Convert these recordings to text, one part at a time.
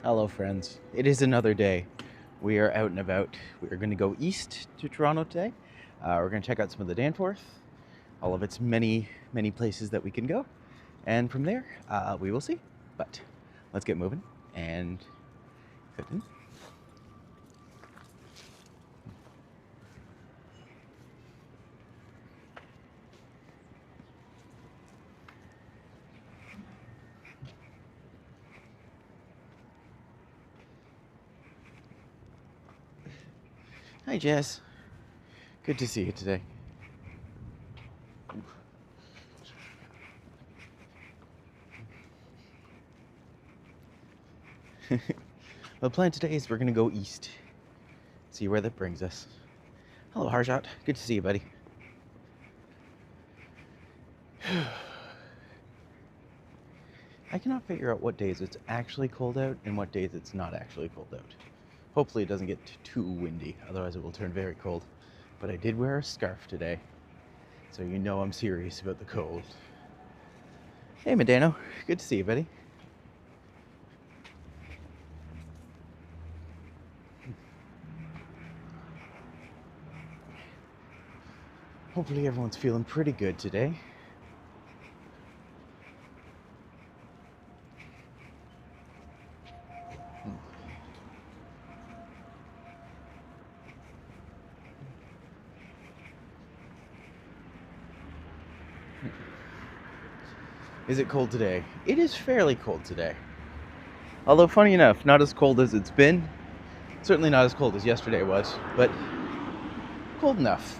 Hello, friends. It is another day. We are out and about. We are going to go east to Toronto today. We're going to check out some of the Danforth, all of its many, many places that we can go. And from there, we will see. But let's get moving and fit in. Hi, Jess. Good to see you today. The plan today is we're going to go east. See where that brings us. Hello, Harjot. Good to see you, buddy. I cannot figure out what days it's actually cold out and what days it's not actually cold out. Hopefully it doesn't get too windy, otherwise it will turn very cold. But I did wear a scarf today, so you know I'm serious about the cold. Hey, Medano. Good to see you, buddy. Hopefully everyone's feeling pretty good today. Is it cold today? It is fairly cold today. Although, funny enough, not as cold as it's been. Certainly not as cold as yesterday was, but cold enough.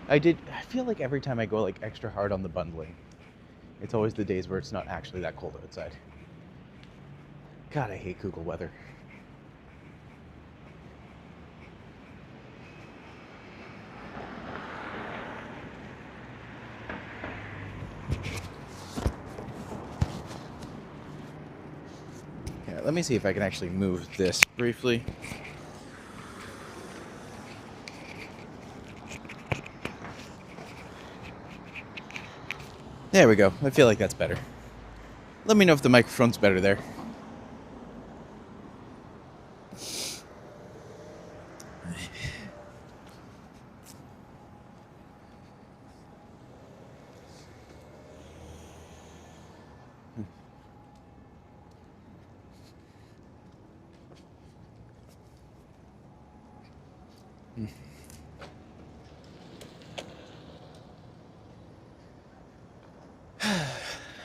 I feel like every time I go like extra hard on the bundling, it's always the days where it's not actually that cold outside. God, I hate Google weather. Yeah, let me see if I can actually move this briefly. There we go. I feel like that's better. Let me know if the microphone's better there.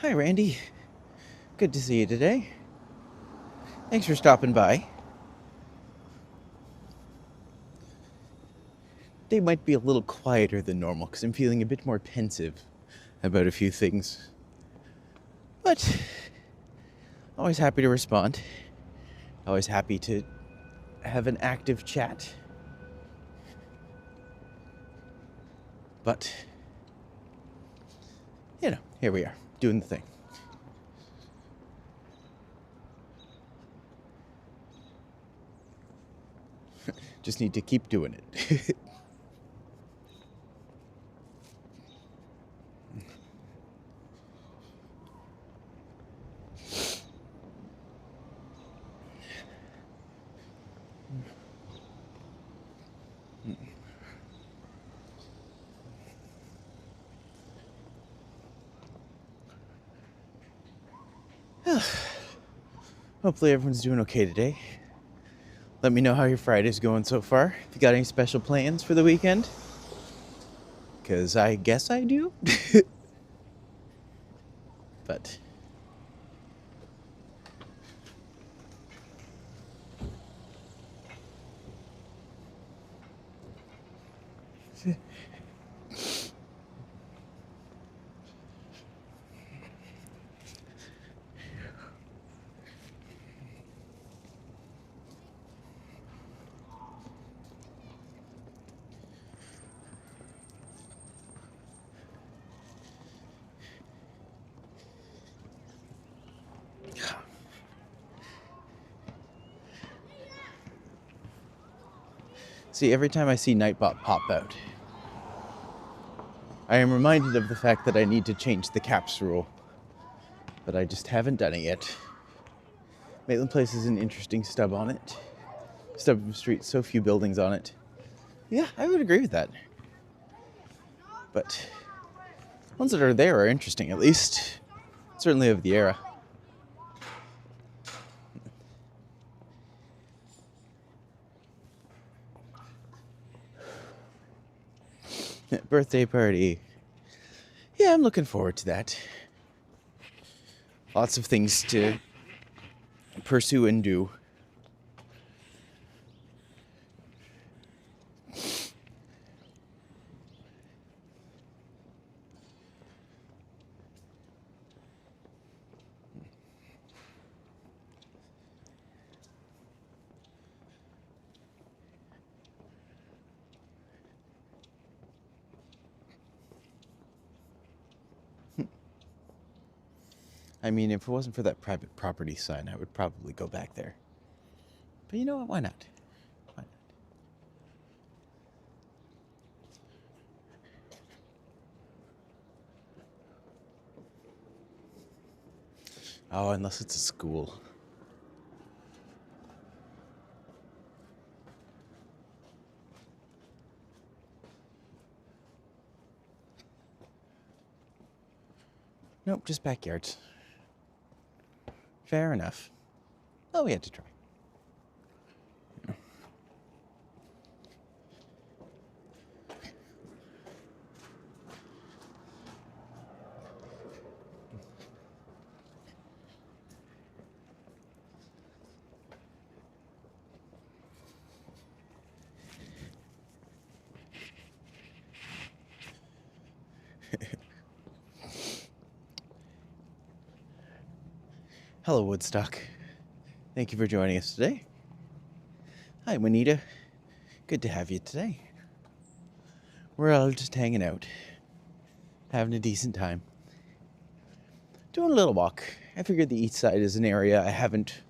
Hi, Randy. Good to see you today. Thanks for stopping by. Day might be a little quieter than normal because I'm feeling a bit more pensive about a few things. But always happy to respond. Always happy to have an active chat. But, you know, here we are, doing the thing. Just need to keep doing it. Hopefully everyone's doing okay today. Let me know how your Friday's going so far. If you got any special plans for the weekend. Because I guess I do. But see, every time I see Nightbot pop out, I am reminded of the fact that I need to change the caps rule, but I just haven't done it yet. Maitland Place is an interesting stub on it. Stub of a street, so few buildings on it. Yeah, I would agree with that. But ones that are there are interesting, at least. Certainly of the era. Birthday party. Yeah, I'm looking forward to that. Lots of things to pursue and do. I mean, if it wasn't for that private property sign, I would probably go back there. But you know what? Why not? Why not? Oh, unless it's a school. Nope, just backyards. Fair enough. Oh, we had to try. Hello, Woodstock. Thank you for joining us today. Hi, Juanita. Good to have you today. We're all just hanging out, having a decent time. Doing a little walk. I figured the east side is an area I haven't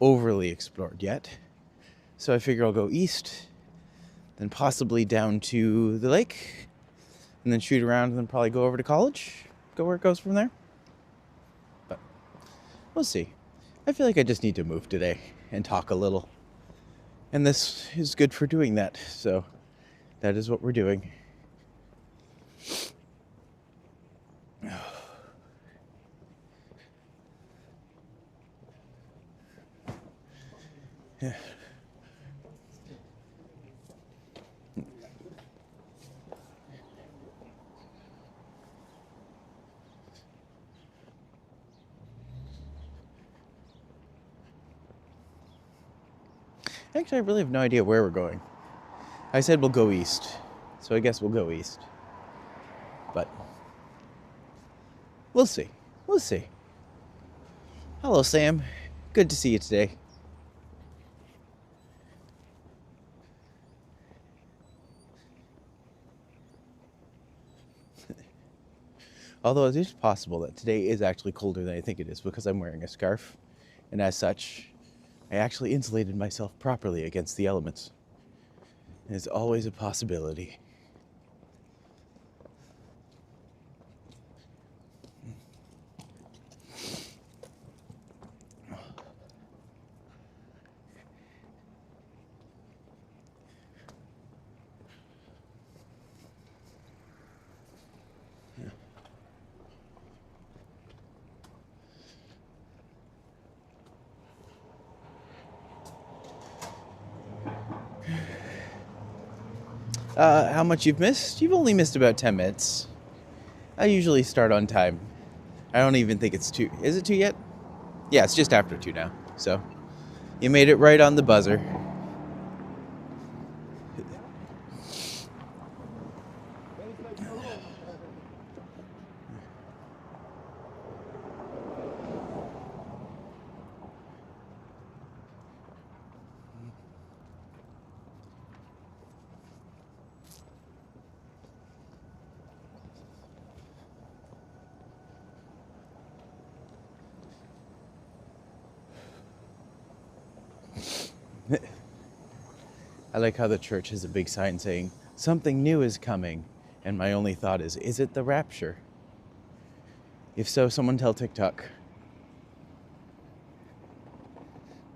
overly explored yet. So I figure I'll go east, then possibly down to the lake, and then shoot around and then probably go over to college. Go where it goes from there. But we'll see. I feel like I just need to move today and talk a little. And this is good for doing that. So that is what we're doing. Yeah. Actually, I really have no idea where we're going. I said we'll go east, so I guess we'll go east. But we'll see. We'll see. Hello, Sam. Good to see you today. Although it is possible that today is actually colder than I think it is because I'm wearing a scarf, and as such, I actually insulated myself properly against the elements. And it's always a possibility. How much you've missed? You've only missed about 10 minutes. I usually start on time. I don't even think it's 2. Is it 2 yet? Yeah, it's just after 2 now. So, you made it right on the buzzer. I like how the church has a big sign saying, "Something new is coming. And my only thought is it the rapture? If so, someone tell TikTok.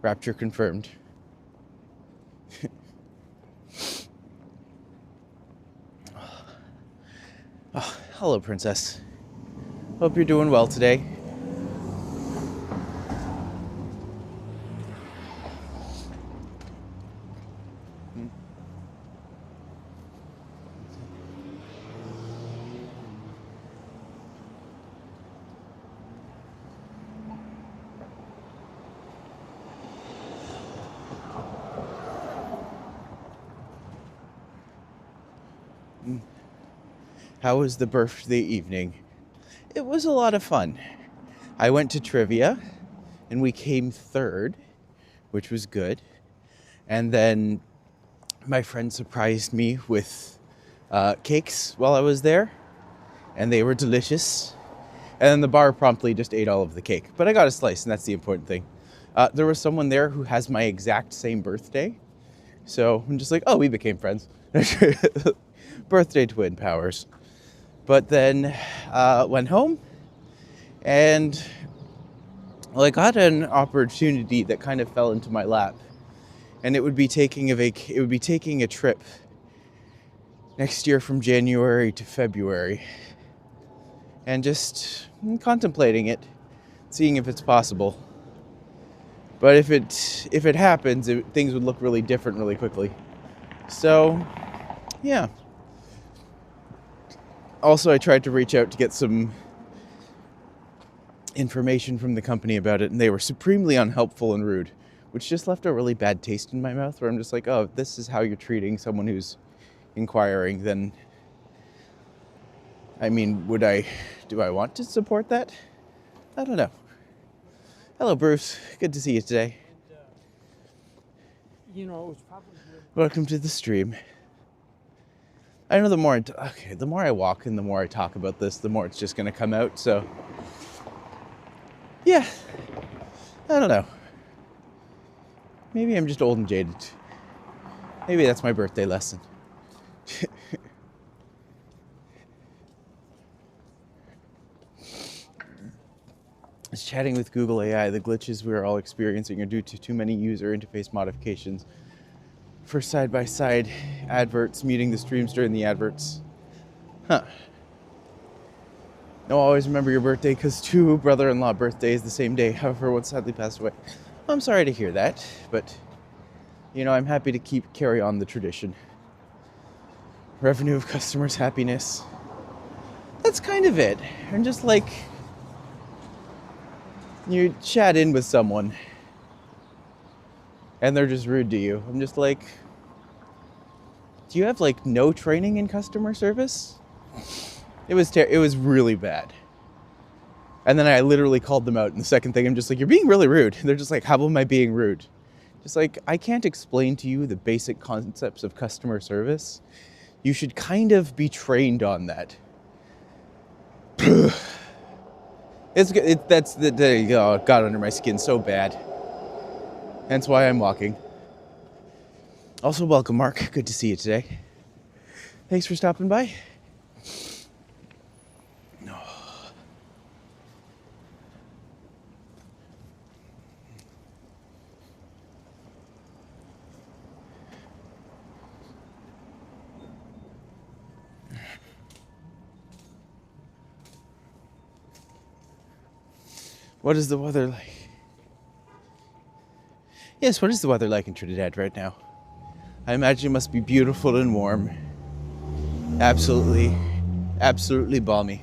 Rapture confirmed. Oh, hello, princess. Hope you're doing well today. How was the birthday evening? It was a lot of fun. I went to trivia and we came third, which was good. And then my friend surprised me with cakes while I was there, and they were delicious. And then the bar promptly just ate all of the cake. But I got a slice, and that's the important thing. There was someone there who has my exact same birthday. So I'm just like, oh, we became friends. Birthday twin powers. But then went home, and well, I got an opportunity that kind of fell into my lap. And it would be taking a trip next year from January to February. And just contemplating it, seeing if it's possible. But if it happens, things would look really different really quickly. So, yeah. Also, I tried to reach out to get some information from the company about it, and they were supremely unhelpful and rude, which just left a really bad taste in my mouth, where I'm just like, oh, if this is how you're treating someone who's inquiring, then, I mean, do I want to support that? I don't know. Hello, Bruce. Good to see you today. It was probably good. Welcome to the stream. I know the more I walk and the more I talk about this, the more it's just going to come out. So, yeah, I don't know. Maybe I'm just old and jaded. Maybe that's my birthday lesson. As chatting with Google AI, the glitches we are all experiencing are due to too many user interface modifications for side-by-side adverts, muting the streams during the adverts. Huh. No, always remember your birthday, because 2 brother-in-law birthdays the same day. However, one sadly passed away. I'm sorry to hear that, but, I'm happy to carry on the tradition. Revenue of customers' happiness. That's kind of it. And just like, you chat in with someone, and they're just rude to you. I'm just like, do you have no training in customer service? It was really bad. And then I literally called them out, and the second thing I'm just like, you're being really rude. And they're just like, how am I being rude? Just like, I can't explain to you the basic concepts of customer service. You should kind of be trained on that. It got under my skin so bad. Hence why I'm walking. Also, welcome, Mark. Good to see you today. Thanks for stopping by. What is the weather like? Yes, what is the weather like in Trinidad right now? I imagine it must be beautiful and warm. Absolutely balmy.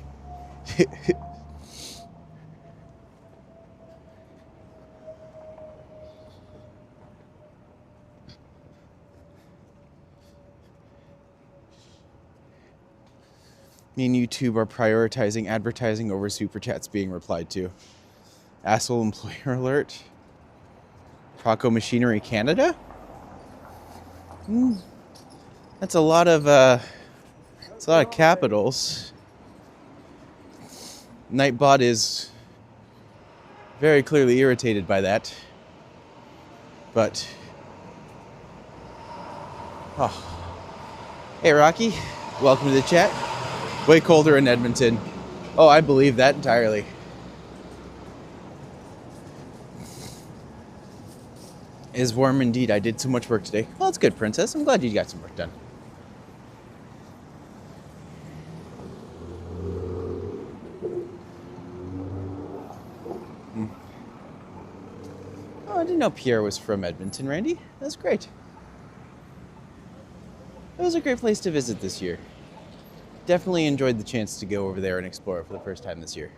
Me and YouTube are prioritizing advertising over super chats being replied to. Asshole employer alert. Proco Machinery Canada? That's a lot of capitals. Nightbot is very clearly irritated by that. But hey Rocky, welcome to the chat. Way colder in Edmonton. Oh, I believe that entirely. It is warm indeed. I did so much work today. Well, that's good, Princess. I'm glad you got some work done. Oh, I didn't know Pierre was from Edmonton, Randy. That's great. It was a great place to visit this year. Definitely enjoyed the chance to go over there and explore it for the first time this year.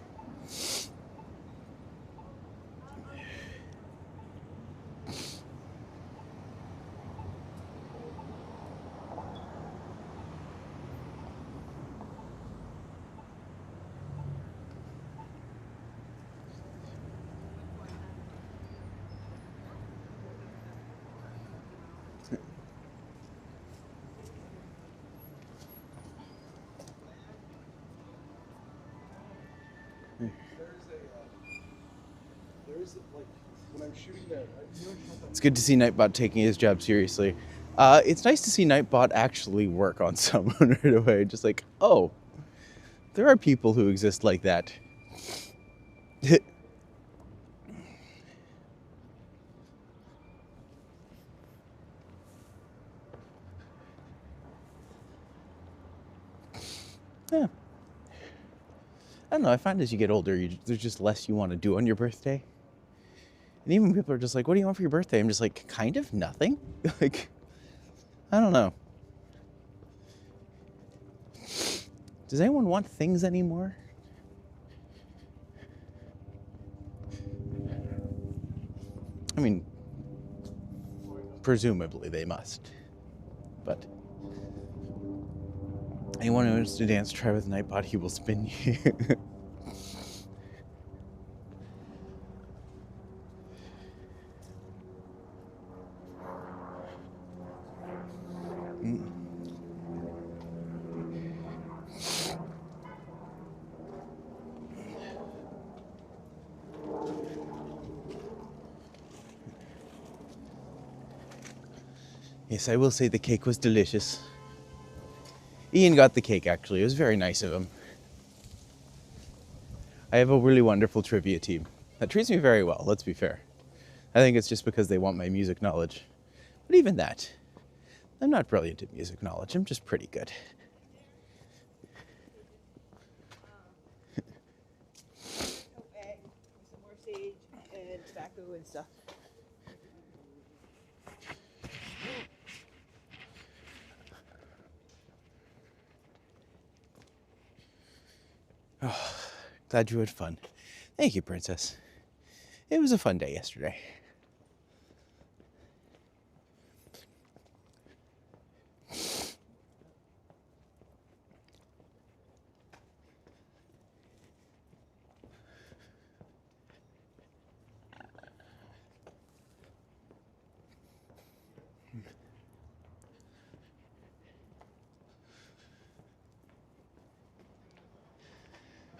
It's good to see Nightbot taking his job seriously. It's nice to see Nightbot actually work on someone right away. Just like, oh, there are people who exist like that. Yeah. I don't know, I find as you get older, there's just less you want to do on your birthday. And even people are just like, what do you want for your birthday? I'm just like, kind of nothing. Like, I don't know. Does anyone want things anymore? I mean, presumably they must. But anyone who wants to dance Try with Nightbot, he will spin you. Yes, I will say the cake was delicious. Ian got the cake, actually. It was very nice of him. I have a really wonderful trivia team that treats me very well, let's be fair. I think it's just because they want my music knowledge. But even that, I'm not brilliant at music knowledge. I'm just pretty good. Some more sage and tobacco and stuff. Oh, glad you had fun. Thank you, Princess. It was a fun day yesterday.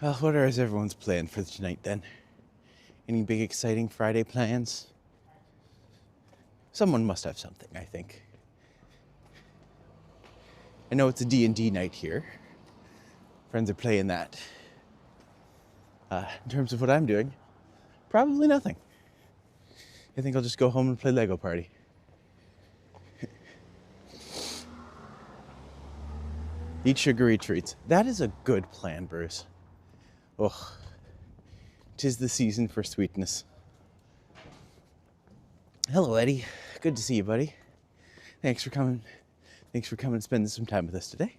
Well, what are everyone's plan for tonight then? Any big exciting Friday plans? Someone must have something, I think. I know it's a D&D night here. Friends are playing that. In terms of what I'm doing, probably nothing. I think I'll just go home and play Lego Party. Eat sugary treats. That is a good plan, Bruce. Oh, 'tis the season for sweetness. Hello, Eddie. Good to see you, buddy. Thanks for coming. Thanks for coming and spending some time with us today.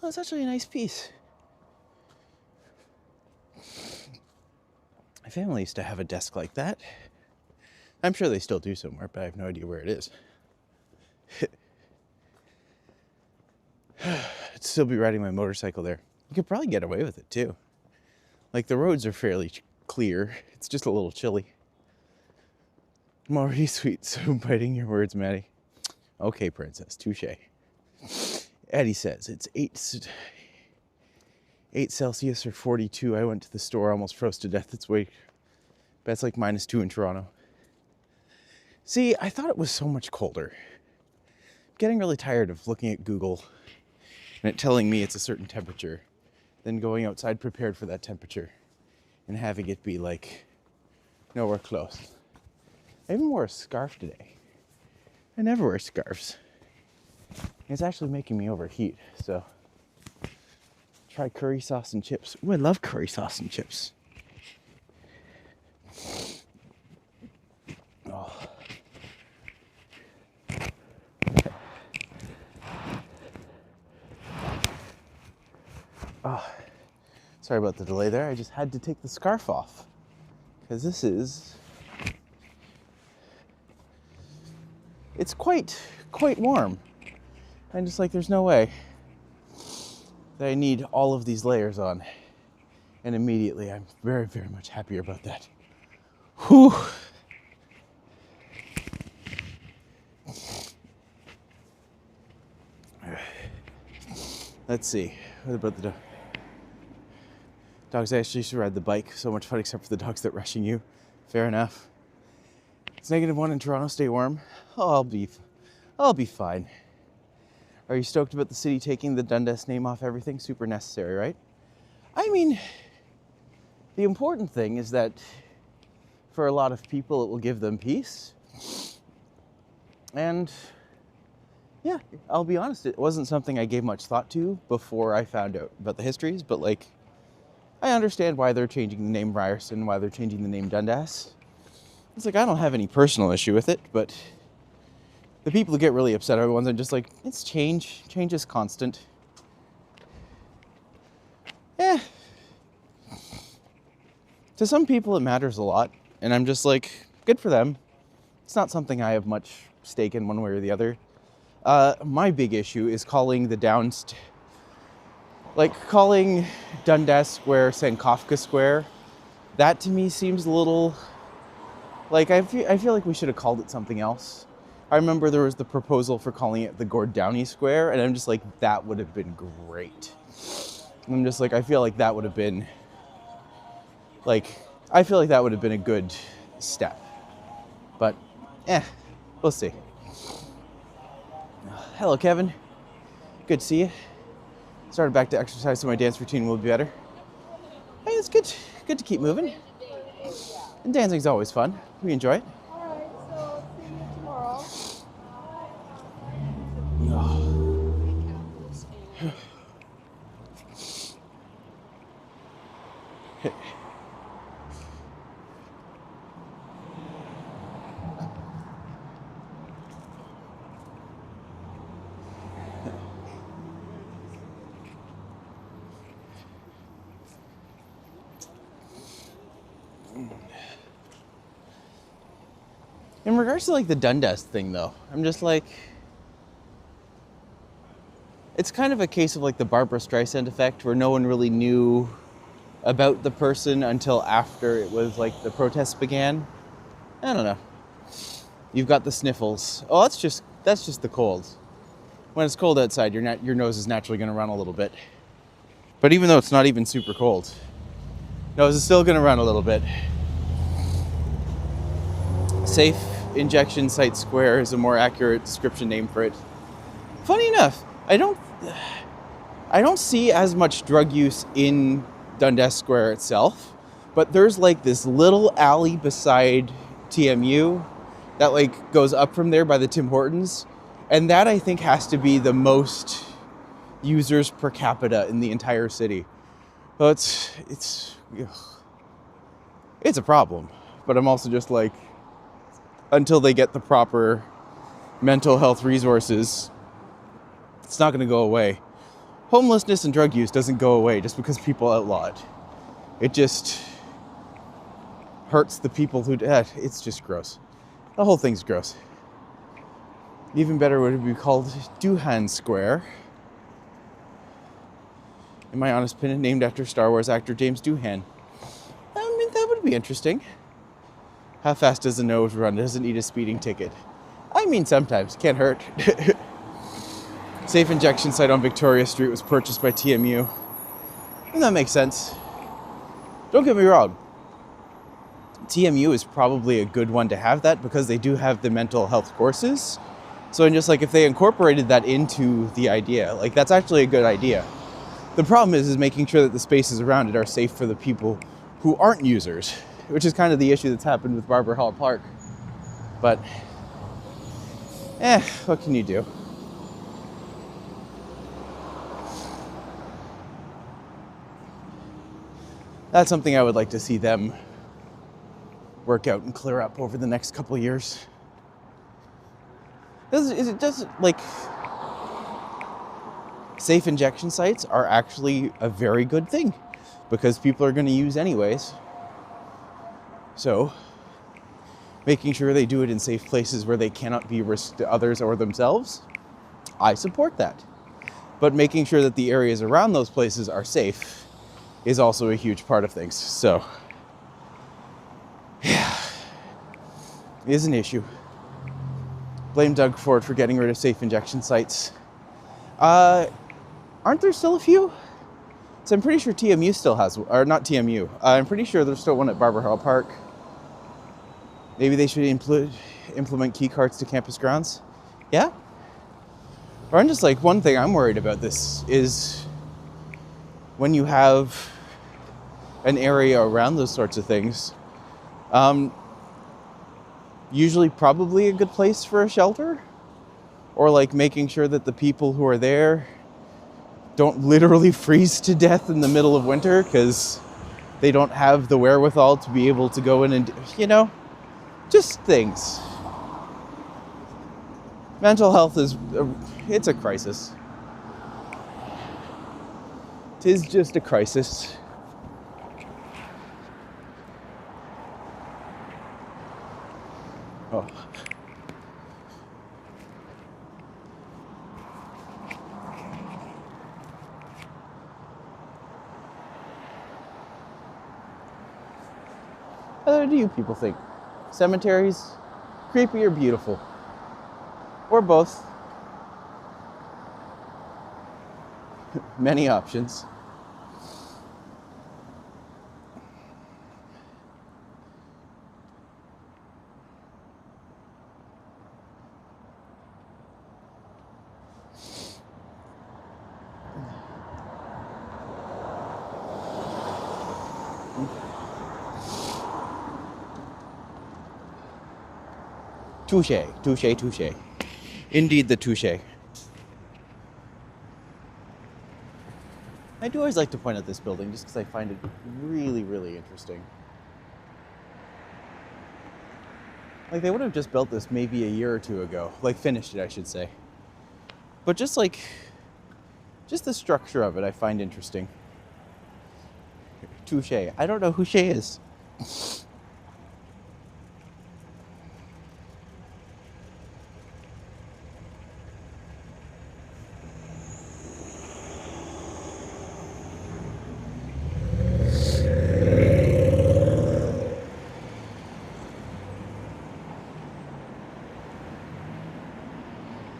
Oh, it's actually a nice piece. My family used to have a desk like that. I'm sure they still do somewhere, but I have no idea where it is. I'd still be riding my motorcycle there. You could probably get away with it too. Like, the roads are fairly clear. It's just a little chilly. I'm already sweet, so I'm biting your words, Maddie. Okay, Princess, touche. Eddie says it's 8 Celsius or 42. I went to the store, almost froze to death. That's like -2 in Toronto. See, I thought it was so much colder. I'm getting really tired of looking at Google and it telling me it's a certain temperature, then going outside prepared for that temperature and having it be like nowhere close. I even wore a scarf today. I never wear scarves. It's actually making me overheat, so try curry sauce and chips. Ooh, I love curry sauce and chips. Oh. Oh. Sorry about the delay there. I just had to take the scarf off because it's quite warm. I'm just like, there's no way that I need all of these layers on. And immediately I'm very, very much happier about that. Whew. Let's see. What about the dogs? I actually used to ride the bike. So much fun, except for the dogs that rushing you. Fair enough. It's -1 in Toronto. Stay warm. Oh, I'll be fine. Are you stoked about the city taking the Dundas name off everything? Super necessary, right? I mean, the important thing is that for a lot of people, it will give them peace. And yeah, I'll be honest, it wasn't something I gave much thought to before I found out about the histories, but like, I understand why they're changing the name Ryerson, why they're changing the name Dundas. It's like, I don't have any personal issue with it, but the people who get really upset are the ones that are just like, it's change. Change is constant. Yeah. To some people, it matters a lot. And I'm just like, good for them. It's not something I have much stake in one way or the other. My big issue is calling calling Dundas Square Sankofa Square. That to me seems a little, like, I feel like we should have called it something else. I remember there was the proposal for calling it the Gord Downie Square, and I'm just like, that would have been great. And I'm just like, I feel like that would have been, a good step. But, we'll see. Hello, Kevin. Good to see you. Started back to exercise, so my dance routine will be better. Hey, it's good to keep moving. And dancing's always fun. We enjoy it. Alright, so see you tomorrow. In regards to like the Dundas thing though, I'm just like, it's kind of a case of like the Barbara Streisand effect where no one really knew about the person until after it was like the protests began. I don't know. You've got the sniffles. Oh, that's just the cold. When it's cold outside, your nose is naturally going to run a little bit. But even though it's not even super cold, nose is still going to run a little bit. Safe Injection Site Square is a more accurate description name for it. Funny enough, I don't see as much drug use in Dundas Square itself, but there's like this little alley beside TMU that like goes up from there by the Tim Hortons, and that I think has to be the most users per capita in the entire city. So it's a problem, but I'm also just like, until they get the proper mental health resources, it's not going to go away. Homelessness and drug use doesn't go away just because people outlaw it. It just hurts the people who... it's just gross. The whole thing's gross. Even better would it be called Doohan Square. In my honest opinion, named after Star Wars actor James Doohan. I mean, that would be interesting. How fast does a nose run? Doesn't need a speeding ticket. I mean, sometimes. Can't hurt. Safe injection site on Victoria Street was purchased by TMU. And that makes sense. Don't get me wrong. TMU is probably a good one to have that because they do have the mental health courses. So I'm just like, if they incorporated that into the idea, like that's actually a good idea. The problem is making sure that the spaces around it are safe for the people who aren't users, which is kind of the issue that's happened with Barber Hall Park. But, what can you do? That's something I would like to see them work out and clear up over the next couple of years. Is it just like safe injection sites are actually a very good thing because people are going to use anyways. So making sure they do it in safe places where they cannot be risk to others or themselves, I support that. But making sure that the areas around those places are safe is also a huge part of things. So yeah, it is an issue. Blame Doug Ford for getting rid of safe injection sites. Aren't there still a few? So I'm pretty sure TMU still has, or not TMU. I'm pretty sure there's still one at Barber Hall Park. Maybe they should implement key cards to campus grounds. Yeah? Or I'm just like, one thing I'm worried about this is when you have an area around those sorts of things, usually probably a good place for a shelter, or like making sure that the people who are there don't literally freeze to death in the middle of winter because they don't have the wherewithal to be able to go in and, just things. Mental health it's a crisis. Tis just a crisis. Oh. What do you people think? Cemeteries, creepy or beautiful? Or both? Many options. Touche, touche, touche. Indeed the touche. I do always like to point out this building just because I find it really, really interesting. Like they would have just built this maybe a year or two ago. Like finished it, I should say. But just the structure of it I find interesting. Touche. I don't know who Shay is.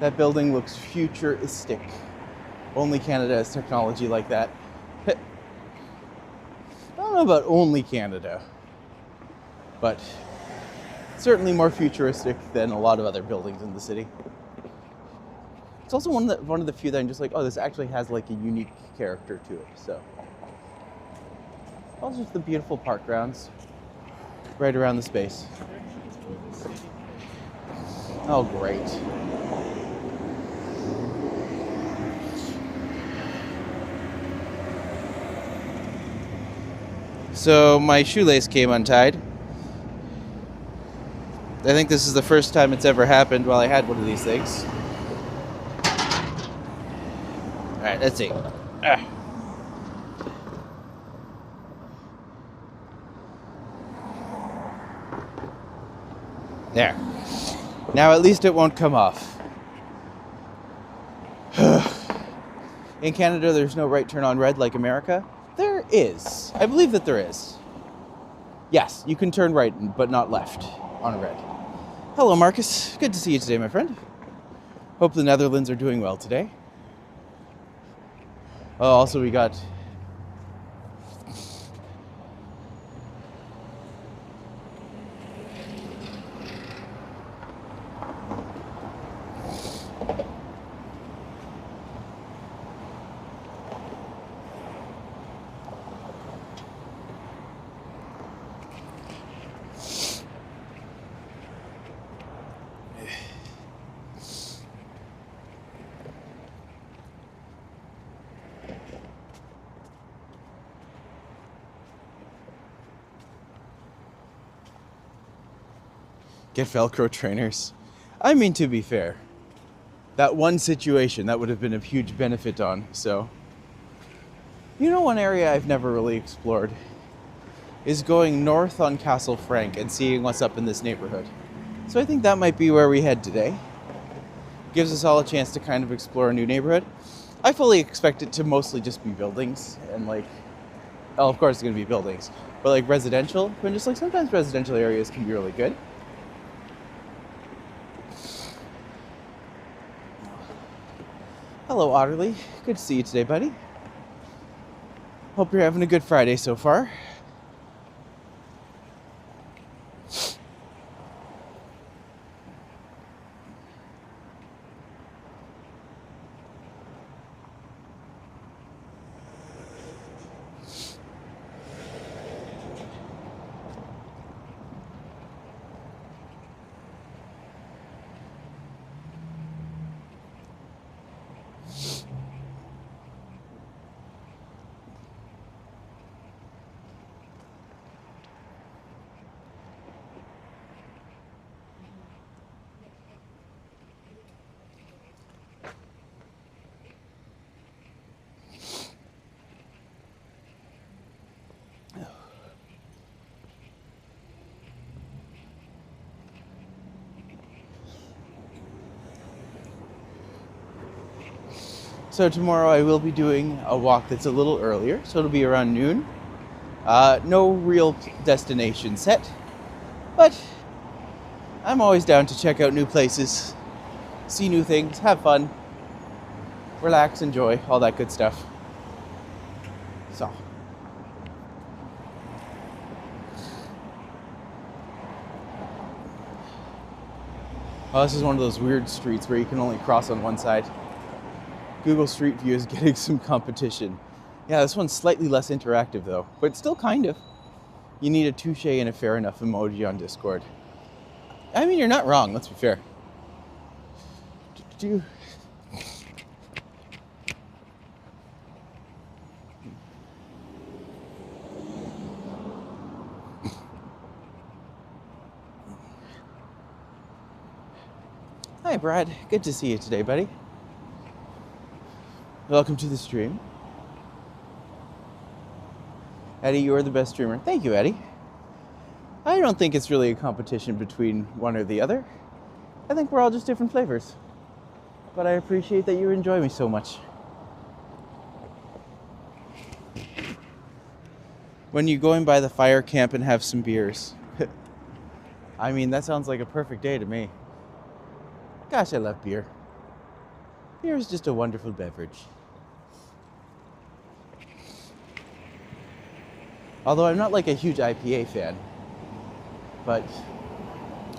That building looks futuristic. Only Canada has technology like that. I don't know about only Canada, but certainly more futuristic than a lot of other buildings in the city. It's also one of the few that I'm just like, oh, this actually has like a unique character to it. So, also just the beautiful park grounds right around the space. Oh, great. So my shoelace came untied. I think this is the first time it's ever happened while I had one of these things. All right, let's see. There. Now at least it won't come off. In Canada, there's no right turn on red like America. There is. I believe that there is. Yes, you can turn right, but not left on a red. Hello, Marcus. Good to see you today, my friend. Hope the Netherlands are doing well today. Oh, also, we got Get Velcro trainers. I mean, to be fair, that one situation that would have been a huge benefit on. So, you know, one area I've never really explored is going north on Castle Frank and seeing what's up in this neighborhood. So I think that might be where we head today. Gives us all a chance to kind of explore a new neighborhood. I fully expect it to mostly just be buildings and like, oh, of course it's gonna be buildings, but like residential, and just like sometimes residential areas can be really good. Hello, Otterly. Good to see you today, buddy. Hope you're having a good Friday so far. So tomorrow I will be doing a walk that's a little earlier, so it'll be around noon. No real destination set, but I'm always down to check out new places, see new things, have fun, relax, enjoy, all that good stuff. So. Oh, this is one of those weird streets where you can only cross on one side. Google Street View is getting some competition. Yeah, this one's slightly less interactive though, but still kind of. You need a touche and a fair enough emoji on Discord. I mean, you're not wrong, let's be fair. Hi, Brad. Good to see you today, buddy. Welcome to the stream. Eddie, you're the best streamer. Thank you, Eddie. I don't think it's really a competition between one or the other. I think we're all just different flavors. But I appreciate that you enjoy me so much. When you go in by the fire camp and have some beers. I mean, that sounds like a perfect day to me. Gosh, I love beer. Beer is just a wonderful beverage. Although I'm not like a huge IPA fan. But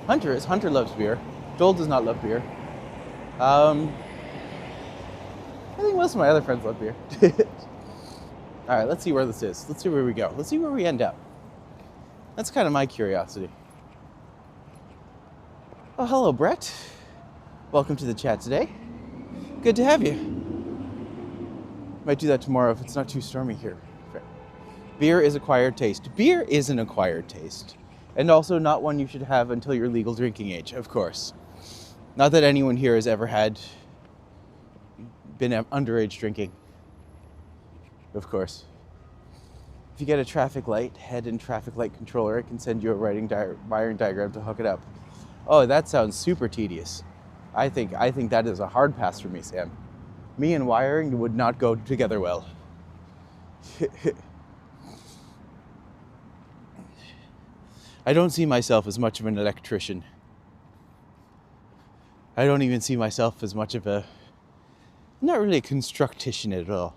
Hunter is. Hunter loves beer. Joel does not love beer. I think most of my other friends love beer. All right, let's see where this is. Let's see where we go. Let's see where we end up. That's kind of my curiosity. Oh, hello, Brett. Welcome to the chat today. Good to have you. Might do that tomorrow if it's not too stormy here. Beer is acquired taste. Beer is an acquired taste. And also not one you should have until you're legal drinking age, of course. Not that anyone here has ever been underage drinking. Of course. If you get a traffic light, head and traffic light controller, I can send you a wiring diagram to hook it up. Oh, that sounds super tedious. I think that is a hard pass for me, Sam. Me and wiring would not go together well. I don't see myself as much of an electrician. I don't even see myself as much of a, not really a constructician at all.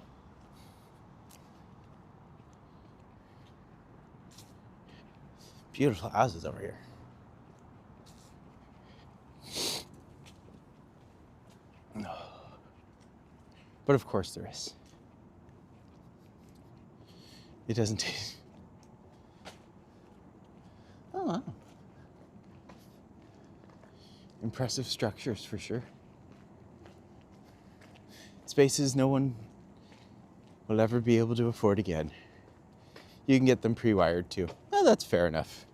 Beautiful houses over here. But of course there is. It doesn't taste. Oh, wow. Impressive structures for sure. Spaces no one will ever be able to afford again. You can get them pre-wired too. Well, that's fair enough.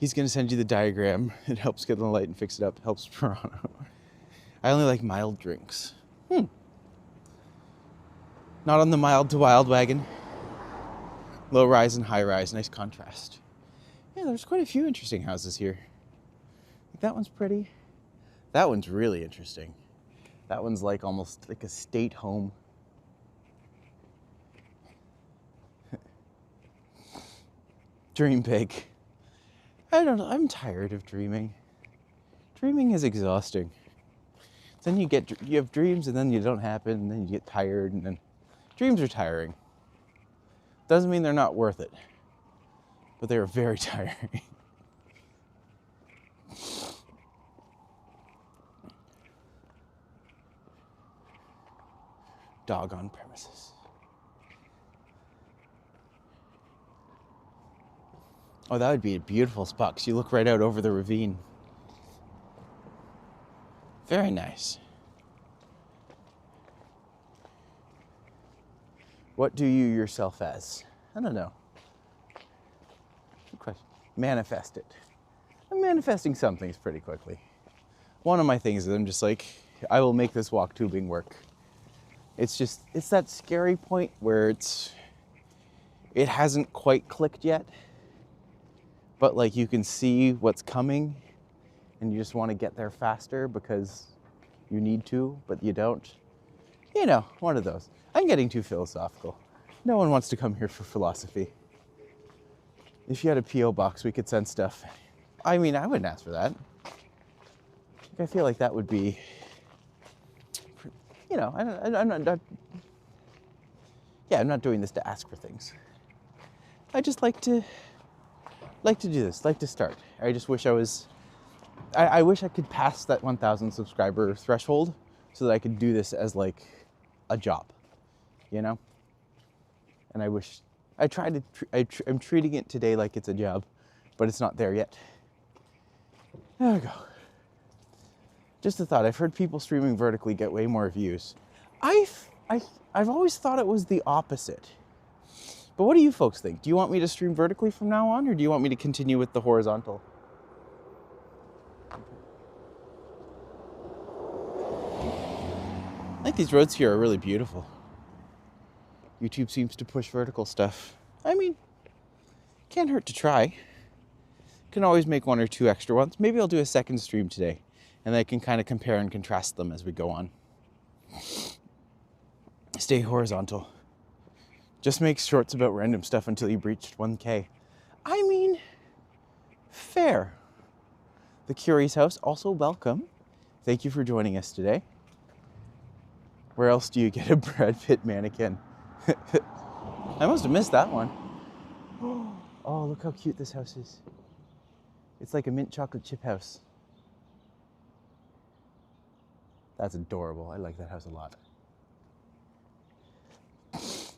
He's going to send you the diagram. It helps get on the light and fix it up. It helps Toronto. I only like mild drinks. Not on the mild to wild wagon. Low rise and high rise. Nice contrast. Yeah, there's quite a few interesting houses here. That one's pretty. That one's really interesting. That one's like almost like a state home. Dream big. I don't know. I'm tired of dreaming. Dreaming is exhausting. Then you have dreams and then you don't happen and then you get tired and then dreams are tiring. Doesn't mean they're not worth it, but they are very tiring. Dog on premises. Oh, that would be a beautiful spot because you look right out over the ravine. Very nice. What do you yourself as? I don't know. Good question. Manifest it. I'm manifesting some things pretty quickly. One of my things is I'm just like, I will make this walk tubing work. It's that scary point where it hasn't quite clicked yet, but like you can see what's coming and you just want to get there faster because you need to, but you don't. You know, one of those. I'm getting too philosophical. No one wants to come here for philosophy. If you had a P.O. box, we could send stuff. I mean, I wouldn't ask for that. I feel like that would be, you know, I'm not doing this to ask for things. I just like to do this, like to start. I just wish I wish I could pass that 1,000 subscriber threshold so that I could do this as like a job, you know? And I'm treating it today like it's a job, but it's not there yet. There we go. Just a thought, I've heard people streaming vertically get way more views. I've always thought it was the opposite. But what do you folks think? Do you want me to stream vertically from now on, or do you want me to continue with the horizontal? I think these roads here are really beautiful. YouTube seems to push vertical stuff. I mean, can't hurt to try. Can always make one or two extra ones. Maybe I'll do a second stream today, and I can kind of compare and contrast them as we go on. Stay horizontal. Just make shorts about random stuff until you've reached 1K. I mean, fair. The Curie's House, also welcome. Thank you for joining us today. Where else do you get a Brad Pitt mannequin? I must have missed that one. Oh, look how cute this house is. It's like a mint chocolate chip house. That's adorable. I like that house a lot.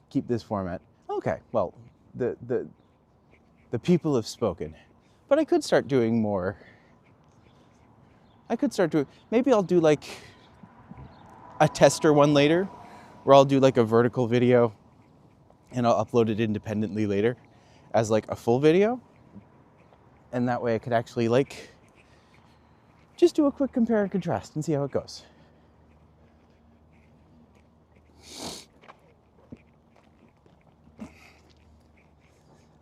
Keep this format. Okay, well, the people have spoken. But I could start doing more. Maybe I'll do like a tester one later, where I'll do like a vertical video and I'll upload it independently later as like a full video. And that way I could actually like just do a quick compare and contrast and see how it goes.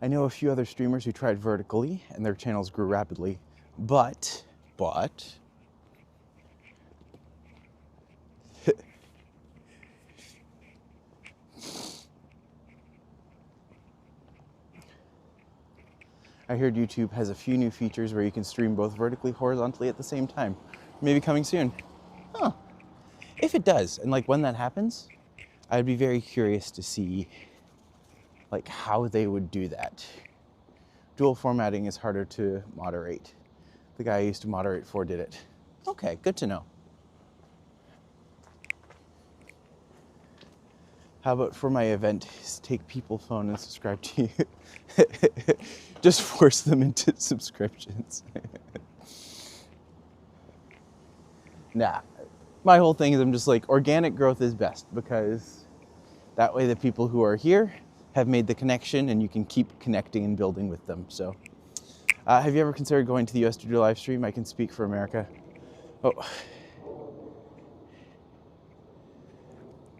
I know a few other streamers who tried vertically and their channels grew rapidly, but I heard YouTube has a few new features where you can stream both vertically, horizontally at the same time. Maybe coming soon. Huh. If it does, and like when that happens, I'd be very curious to see like how they would do that. Dual formatting is harder to moderate. The guy I used to moderate for did it. Okay, good to know. How about for my event, take people phone and subscribe to you. Just force them into subscriptions. Nah, my whole thing is I'm just like, organic growth is best because that way the people who are here have made the connection and you can keep connecting and building with them. So Have you ever considered going to the US to do a live stream? I can speak for America. Oh,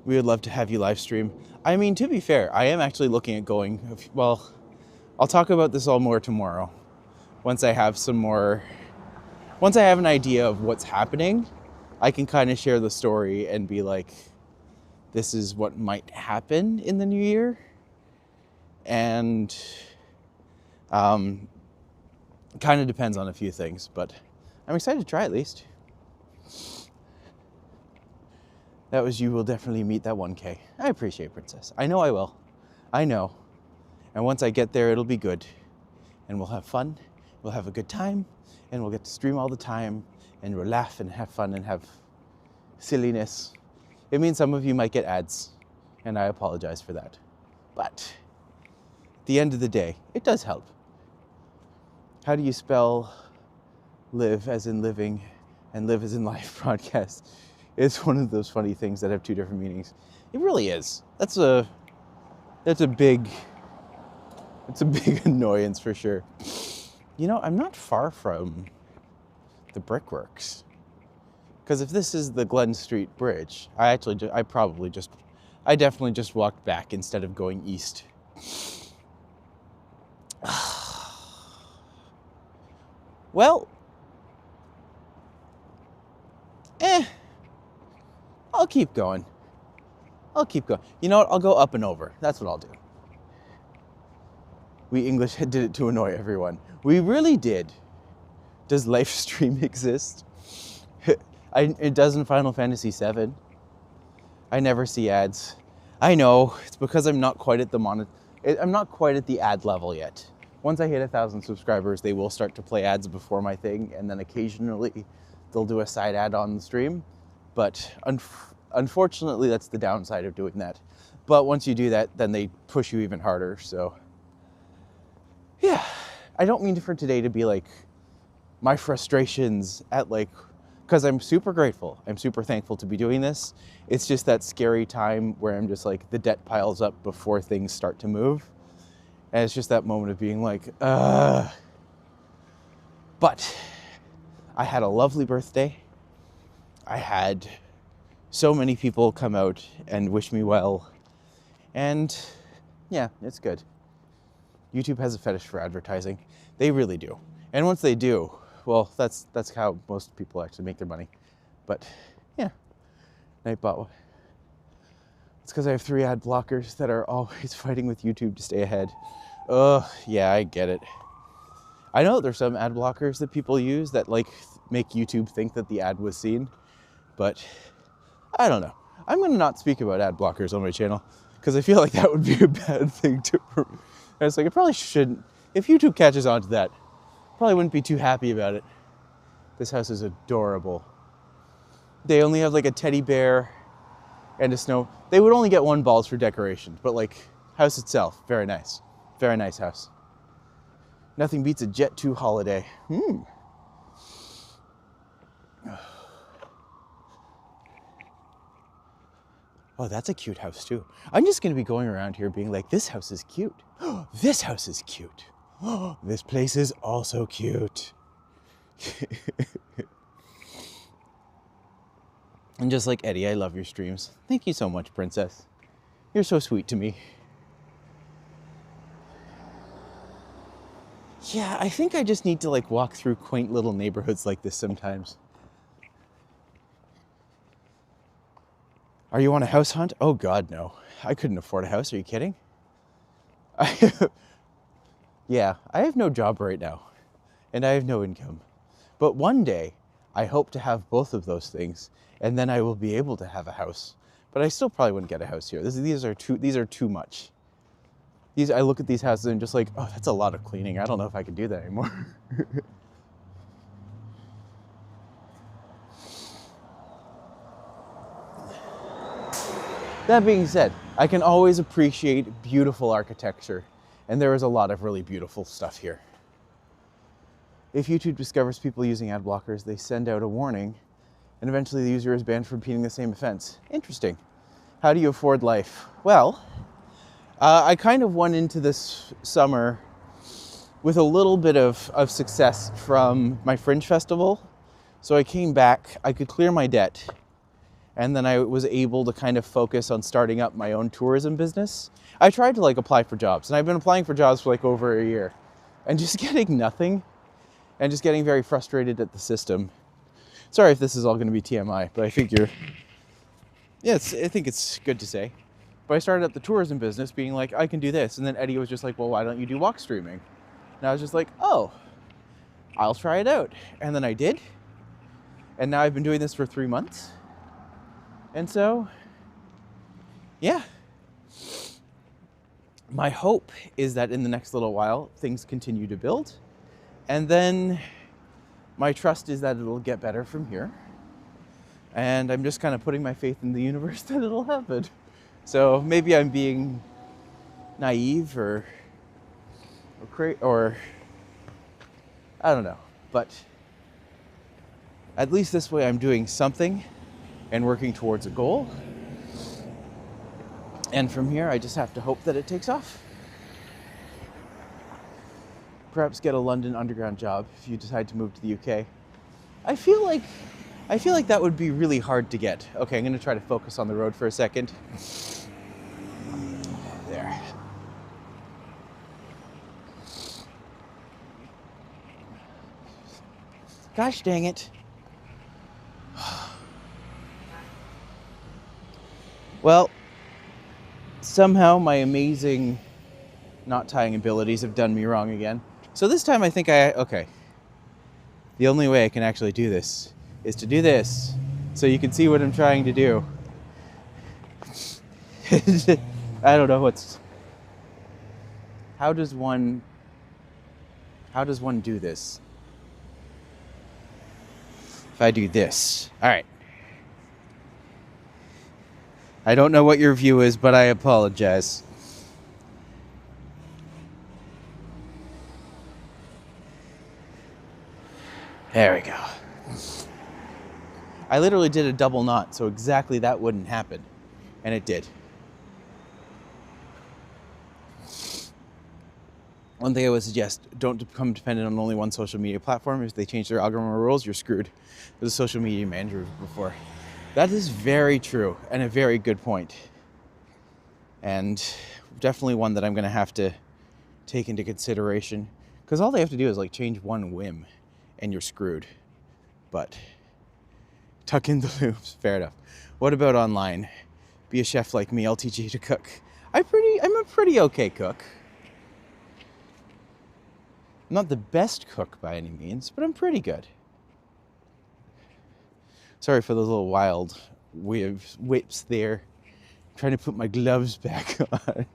we would love to have you live stream. I mean, to be fair, I am actually looking at going. Well, I'll talk about this all more tomorrow. Once I have an idea of what's happening, I can kind of share the story and be like, this is what might happen in the new year. And kind of depends on a few things, but I'm excited to try at least. That was You Will Definitely Meet That 1K. I appreciate Princess. I know I will. I know. And once I get there, it'll be good. And we'll have fun. We'll have a good time. And we'll get to stream all the time. And we'll laugh and have fun and have silliness. It means some of you might get ads. And I apologize for that. But at the end of the day, it does help. How do you spell live as in living and live as in life broadcast? It's one of those funny things that have two different meanings. It really is. That's a big annoyance for sure. You know, I'm not far from the brickworks. Because if this is the Glen Street Bridge, I definitely just walked back instead of going east. Well, I'll keep going. You know what? I'll go up and over. That's what I'll do. We English did it to annoy everyone. We really did. Does live stream exist? It does in Final Fantasy VII. I never see ads. I know, it's because I'm not quite at the ad level yet. Once I hit 1,000 subscribers, they will start to play ads before my thing, and then occasionally they'll do a side ad on the stream. But unfortunately, that's the downside of doing that. But once you do that, then they push you even harder, so. Yeah, I don't mean for today to be like my frustrations at like, because I'm super grateful. I'm super thankful to be doing this. It's just that scary time where I'm just like, the debt piles up before things start to move. And it's just that moment of being like, But I had a lovely birthday. I had so many people come out and wish me well. And yeah, it's good. YouTube has a fetish for advertising. They really do. And once they do, well, that's how most people actually make their money. But yeah, Nightbot. It's because I have 3 ad blockers that are always fighting with YouTube to stay ahead. Yeah, I get it. I know there's some ad blockers that people use that like make YouTube think that the ad was seen, but I don't know. I'm going to not speak about ad blockers on my channel because I feel like that would be a bad thing to. I was like, I probably shouldn't. If YouTube catches on to that, probably wouldn't be too happy about it. This house is adorable. They only have like a teddy bear and a snow. They would only get 1 balls for decoration, but like house itself, very nice. Very nice house. Nothing beats a Jet 2 holiday. Oh, that's a cute house too. I'm just gonna be going around here being like, this house is cute. This house is cute. This place is also cute. And just like Eddie, I love your streams. Thank you so much, Princess. You're so sweet to me. Yeah, I think I just need to like walk through quaint little neighborhoods like this sometimes. Are you on a house hunt? Oh God, no. I couldn't afford a house, are you kidding? Yeah, I have no job right now, and I have no income. But one day, I hope to have both of those things, and then I will be able to have a house. But I still probably wouldn't get a house here. These are too much. I look at these houses and just like, oh, that's a lot of cleaning. I don't know if I can do that anymore. That being said, I can always appreciate beautiful architecture, and there is a lot of really beautiful stuff here. If YouTube discovers people using ad blockers, they send out a warning, and eventually the user is banned from repeating the same offense. Interesting. How do you afford life? Well, I kind of went into this summer with a little bit of success from my Fringe Festival. So I came back, I could clear my debt, and then I was able to kind of focus on starting up my own tourism business. I tried to like apply for jobs, and I've been applying for jobs for like over a year, and just getting nothing, and just getting very frustrated at the system. Sorry if this is all going to be TMI, but I figure, yeah, I think it's good to say. But I started up the tourism business being like, I can do this. And then Eddie was just like, well, why don't you do walk streaming? And I was just like, oh, I'll try it out. And then I did. And now I've been doing this for 3 months. And so, yeah. My hope is that in the next little while, things continue to build. And then my trust is that it'll get better from here. And I'm just kind of putting my faith in the universe that it'll happen. So maybe I'm being naive or I don't know. But at least this way I'm doing something and working towards a goal. And from here, I just have to hope that it takes off. Perhaps get a London Underground job if you decide to move to the UK. I feel like that would be really hard to get. Okay, I'm going to try to focus on the road for a second. There. Gosh dang it. Well, somehow my amazing knot tying abilities have done me wrong again. So this time I think okay. The only way I can actually do this is to do this, so you can see what I'm trying to do. I don't know how does one do this? If I do this, all right. I don't know what your view is, but I apologize. There we go. I literally did a double knot, so exactly that wouldn't happen. And it did. One thing I would suggest, don't become dependent on only one social media platform. If they change their algorithm rules, you're screwed. There's a social media manager before. That is very true and a very good point. And definitely one that I'm going to have to take into consideration. Because all they have to do is like change one whim and you're screwed. But tuck in the loops, fair enough. What about online? Be a chef like me, I'll teach you to cook. I'm a pretty okay cook. I'm not the best cook by any means, but I'm pretty good. Sorry for those little wild whips there. I'm trying to put my gloves back on.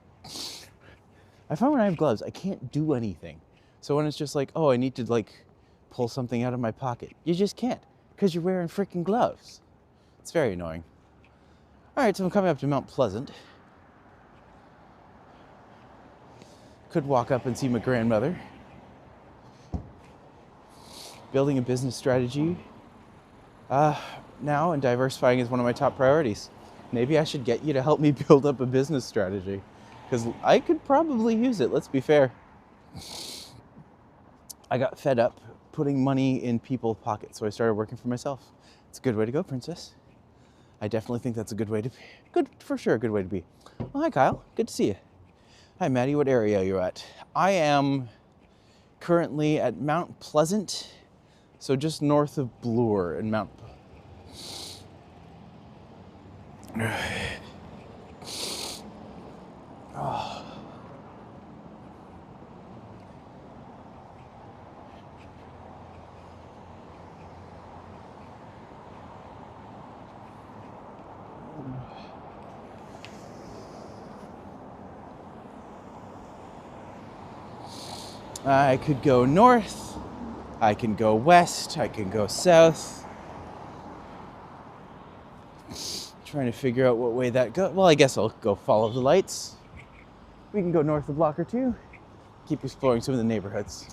I find when I have gloves, I can't do anything. So when it's just like, oh, I need to like pull something out of my pocket, you just can't because you're wearing freaking gloves. It's very annoying. All right, so I'm coming up to Mount Pleasant. Could walk up and see my grandmother. Building a business strategy now and diversifying is one of my top priorities. Maybe I should get you to help me build up a business strategy because I could probably use it, let's be fair. I got fed up putting money in people's pockets, so I started working for myself. It's a good way to go, princess. I definitely think that's a good way to be. Good, for sure, a good way to be. Well, hi, Kyle. Good to see you. Hi, Maddie. What area are you at? I am currently at Mount Pleasant, so just north of Bloor and Mount. Oh. I could go north, I can go west, I can go south. Trying to figure out what way that goes. Well, I guess I'll go follow the lights. We can go north a block or two. Keep exploring some of the neighborhoods.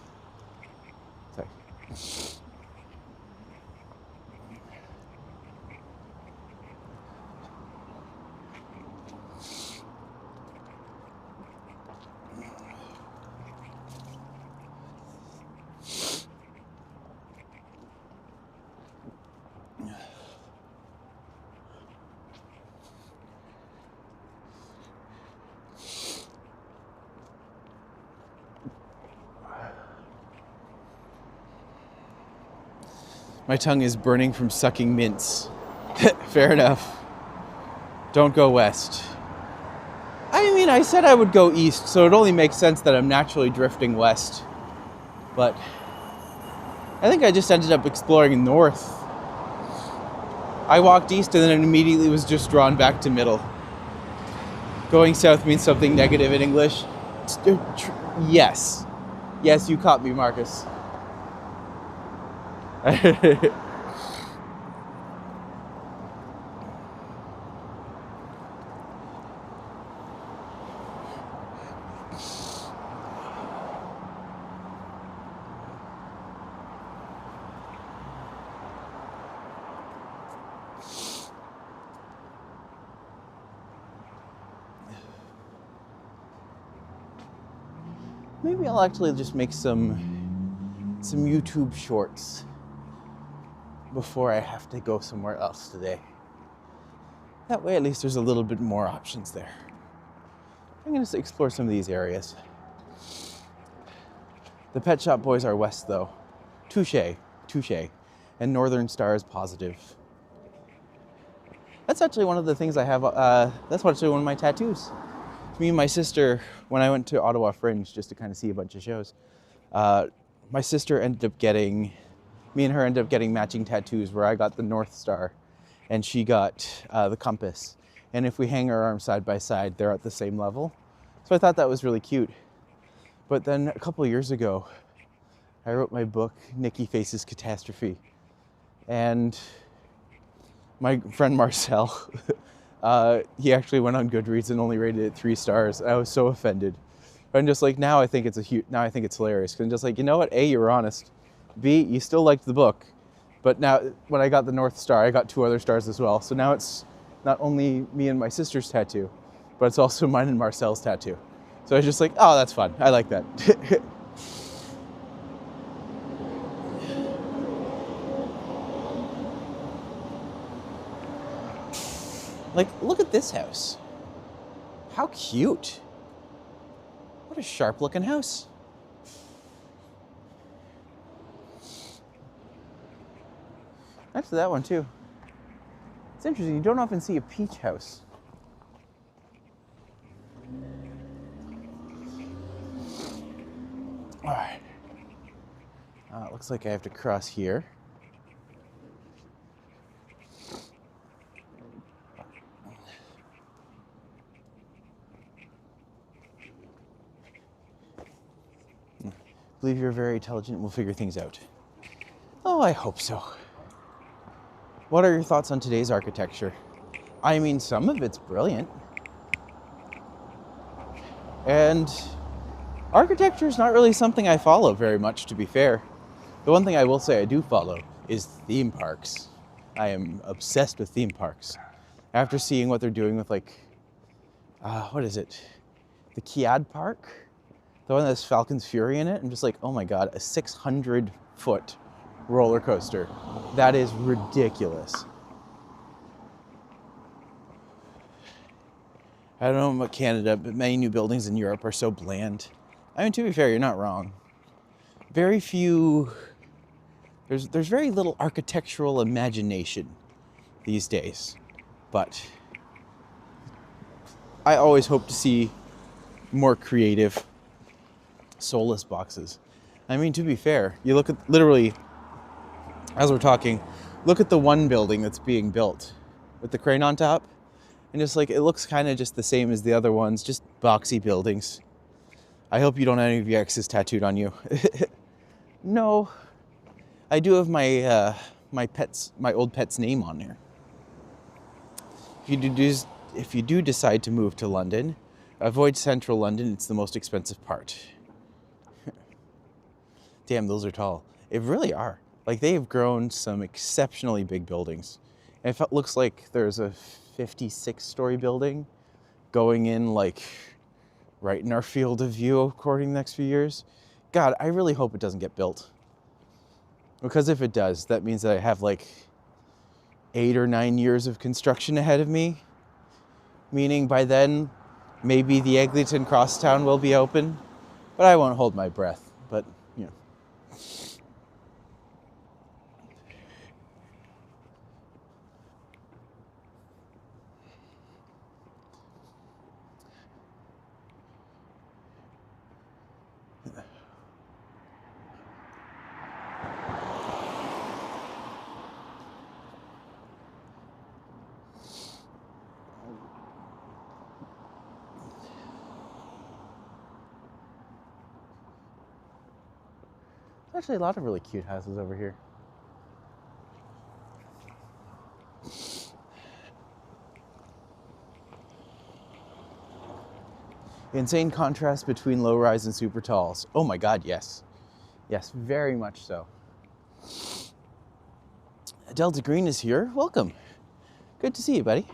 Sorry. My tongue is burning from sucking mints. Fair enough. Don't go west. I mean, I said I would go east, so it only makes sense that I'm naturally drifting west. But I think I just ended up exploring north. I walked east and then immediately was just drawn back to middle. Going south means something negative in English. Yes. Yes, you caught me, Marcus. Maybe I'll actually just make some YouTube shorts before I have to go somewhere else today. That way at least there's a little bit more options there. I'm going to explore some of these areas. The Pet Shop Boys are west though. Touche. And Northern Star is positive. That's actually one of the things I have, that's actually one of my tattoos. Me and my sister, when I went to Ottawa Fringe just to kind of see a bunch of shows, my sister ended up getting, me and her ended up getting matching tattoos where I got the North Star and she got the compass. And if we hang our arms side by side, they're at the same level. So I thought that was really cute. But then a couple of years ago, I wrote my book, Nikki Faces Catastrophe. And my friend Marcel, he actually went on Goodreads and only rated it 3 stars. I was so offended. But I'm just like, now I think it's hilarious. Because I'm just like, you know what? A, you were honest. B, you still liked the book. But now, when I got the North Star, I got 2 other stars as well. So now it's not only me and my sister's tattoo, but it's also mine and Marcel's tattoo. So I was just like, oh, that's fun. I like that. Like, look at this house. How cute. What a sharp looking house. Next to that one too. It's interesting, you don't often see a peach house. All right. It looks like I have to cross here. I believe you're very intelligent and we'll figure things out. Oh, I hope so. What are your thoughts on today's architecture? I mean, some of it's brilliant. And architecture is not really something I follow very much, to be fair. The one thing I will say I do follow is theme parks. I am obsessed with theme parks. After seeing what they're doing with like, what is it? The Kiad Park? The one that has Falcon's Fury in it. I'm just like, oh my God, a 600-foot roller coaster. That is ridiculous. I don't know about Canada, but many new buildings in Europe are so bland. I mean, to be fair, you're not wrong. Very few, there's very little architectural imagination these days. But I always hope to see more creative, soulless boxes. I mean, to be fair, you look at, literally, as we're talking, look at the one building that's being built with the crane on top. And just like, it looks kind of just the same as the other ones, just boxy buildings. I hope you don't have any of your exes tattooed on you. No, I do have my my old pet's name on there. If you do decide to move to London, avoid central London. It's the most expensive part. Damn, those are tall. It really are. Like, they have grown some exceptionally big buildings. And it looks like there's a 56-story building going in, like, right in our field of view according to the next few years. God, I really hope it doesn't get built. Because if it does, that means that I have, like, 8 or 9 years of construction ahead of me. Meaning by then, maybe the Eglinton Crosstown will be open. But I won't hold my breath. But, you know. Actually, a lot of really cute houses over here. Insane contrast between low-rise and super talls. Oh my God, yes. Yes, very much so. Delta Green is here. Welcome. Good to see you, buddy.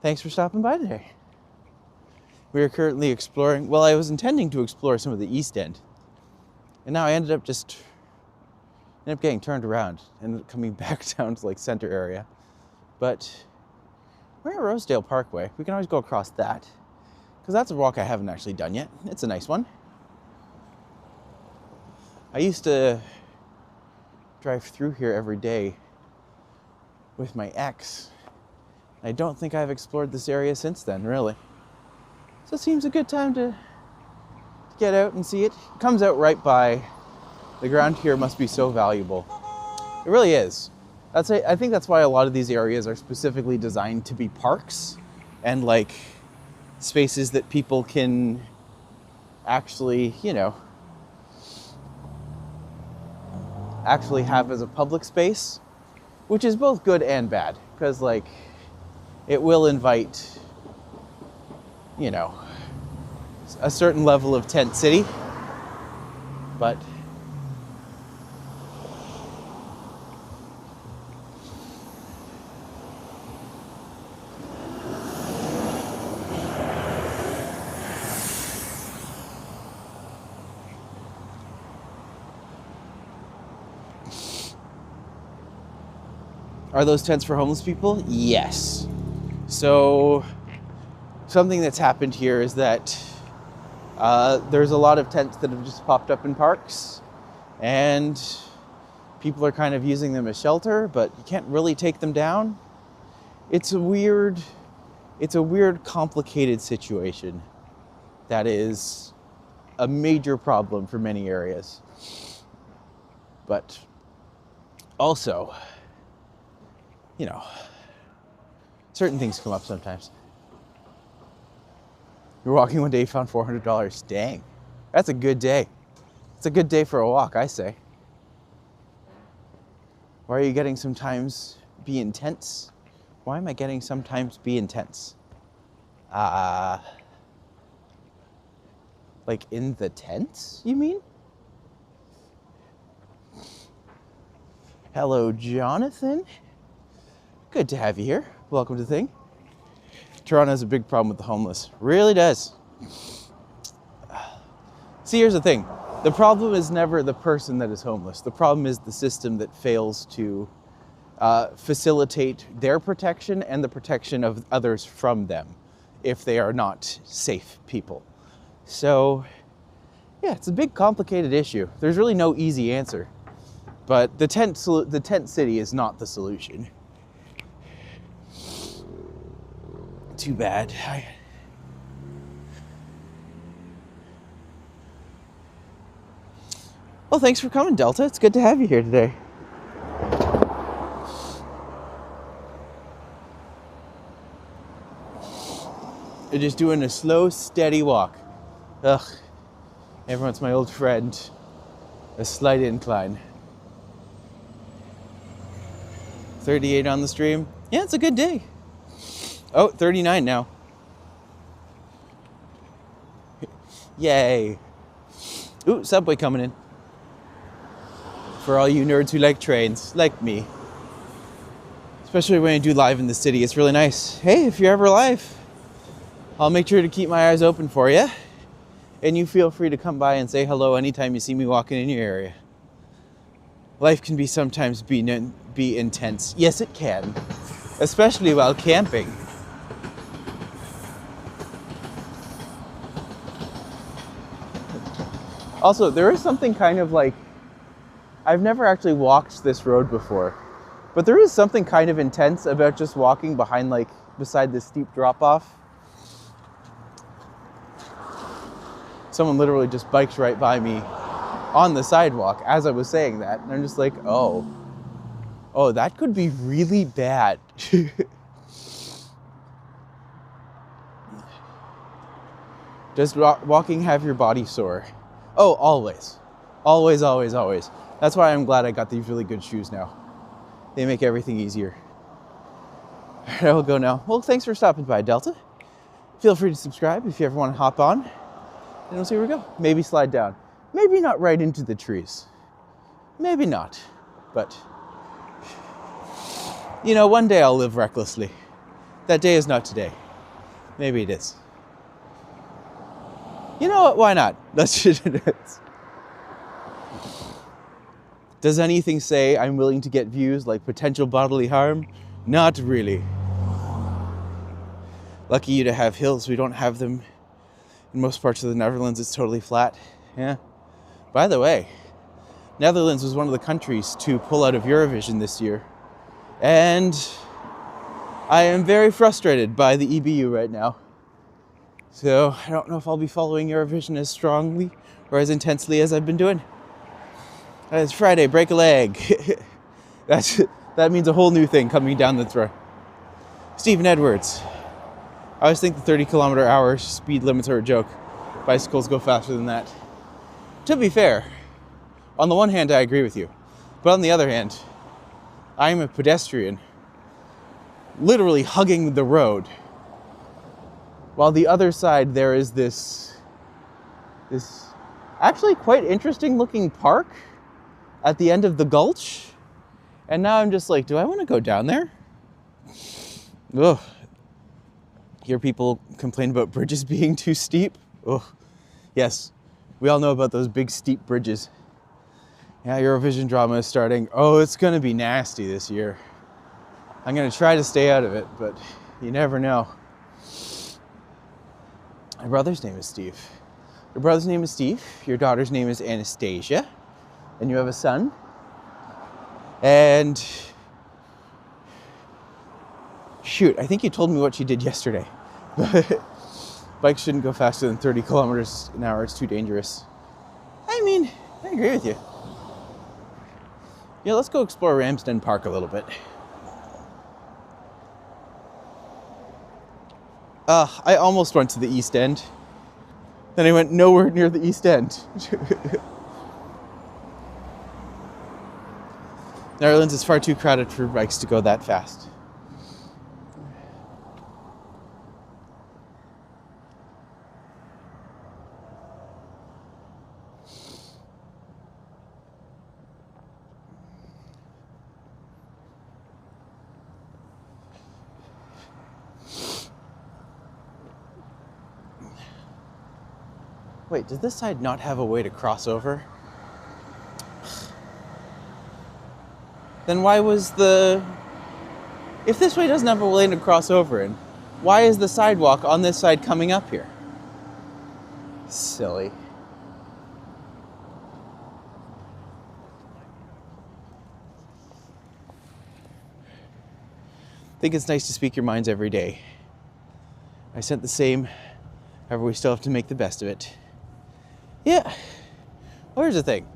Thanks for stopping by today. We are currently exploring, well, I was intending to explore some of the East End. And now I ended up getting turned around and coming back down to like center area. But we're at Rosedale Parkway. We can always go across that, because that's a walk I haven't actually done yet. It's a nice one. I used to drive through here every day with my ex. I don't think I've explored this area since then, really. So it seems a good time to get out and see it. It comes out right by. The ground here must be so valuable. It really is. I think that's why a lot of these areas are specifically designed to be parks and like spaces that people can actually, actually have as a public space, which is both good and bad, because like it will invite, a certain level of tent city, but are those tents for homeless people? Yes. So something that's happened here is that there's a lot of tents that have just popped up in parks, and people are kind of using them as shelter, but you can't really take them down. It's a weird, complicated situation that is a major problem for many areas. But also, certain things come up sometimes. You're walking one day, you found $400. Dang, that's a good day. It's a good day for a walk, I say. Why are you getting sometimes be intense? Why am I getting sometimes be intense? Like in the tent, you mean? Hello, Jonathan. Good to have you here. Welcome to the thing. Toronto has a big problem with the homeless. Really does. See, here's the thing. The problem is never the person that is homeless. The problem is the system that fails to facilitate their protection and the protection of others from them if they are not safe people. So, yeah, it's a big, complicated issue. There's really no easy answer. But the tent city is not the solution. Too bad. Well, thanks for coming, Delta. It's good to have you here today. You're just doing a slow, steady walk. Ugh. Everyone's my old friend. A slight incline. 38 on the stream. Yeah, it's a good day. Oh, 39 now. Yay. Ooh, subway coming in. For all you nerds who like trains, like me. Especially when I do live in the city, it's really nice. Hey, if you're ever live, I'll make sure to keep my eyes open for you. And you feel free to come by and say hello anytime you see me walking in your area. Life can be sometimes be intense. Yes, it can. Especially while camping. Also, there is something kind of like, I've never actually walked this road before, but there is something kind of intense about just walking beside this steep drop-off. Someone literally just biked right by me on the sidewalk as I was saying that, and I'm just like, oh, that could be really bad. Does walking have your body sore? Oh, always. Always, always, always. That's why I'm glad I got these really good shoes now. They make everything easier. All right, I will go now. Well, thanks for stopping by, Delta. Feel free to subscribe if you ever want to hop on. And we'll see where we go. Maybe slide down. Maybe not right into the trees. Maybe not. But, you know, one day I'll live recklessly. That day is not today. Maybe it is. You know what? Why not? Let's just do it. Does anything say I'm willing to get views like potential bodily harm? Not really. Lucky you to have hills. We don't have them in most parts of the Netherlands. It's totally flat. Yeah. By the way, Netherlands was one of the countries to pull out of Eurovision this year. And I am very frustrated by the EBU right now. So I don't know if I'll be following Eurovision as strongly or as intensely as I've been doing. It's Friday, break a leg. That means a whole new thing coming down the throat. Stephen Edwards. I always think the 30-kilometer-hour speed limits are a joke. Bicycles go faster than that. To be fair, on the one hand, I agree with you. But on the other hand, I'm a pedestrian, literally hugging the road. While the other side, there is this actually quite interesting looking park at the end of the gulch. And now I'm just like, do I want to go down there? Ugh. Hear people complain about bridges being too steep. Ugh. Yes, we all know about those big steep bridges. Yeah, Eurovision drama is starting. Oh, it's going to be nasty this year. I'm going to try to stay out of it, but you never know. My brother's name is Steve. Your brother's name is Steve. Your daughter's name is Anastasia. And you have a son. And shoot, I think you told me what she did yesterday. Bikes shouldn't go faster than 30 kilometers an hour. It's too dangerous. I mean, I agree with you. Yeah, let's go explore Ramsden Park a little bit. I almost went to the East End. Then I went nowhere near the East End. Netherlands is far too crowded for bikes to go that fast. Wait, does this side not have a way to cross over? Then why was if this way doesn't have a lane to cross over in, why is the sidewalk on this side coming up here? Silly. I think it's nice to speak your minds every day. I sent the same, however we still have to make the best of it. Yeah. Well, here's the thing.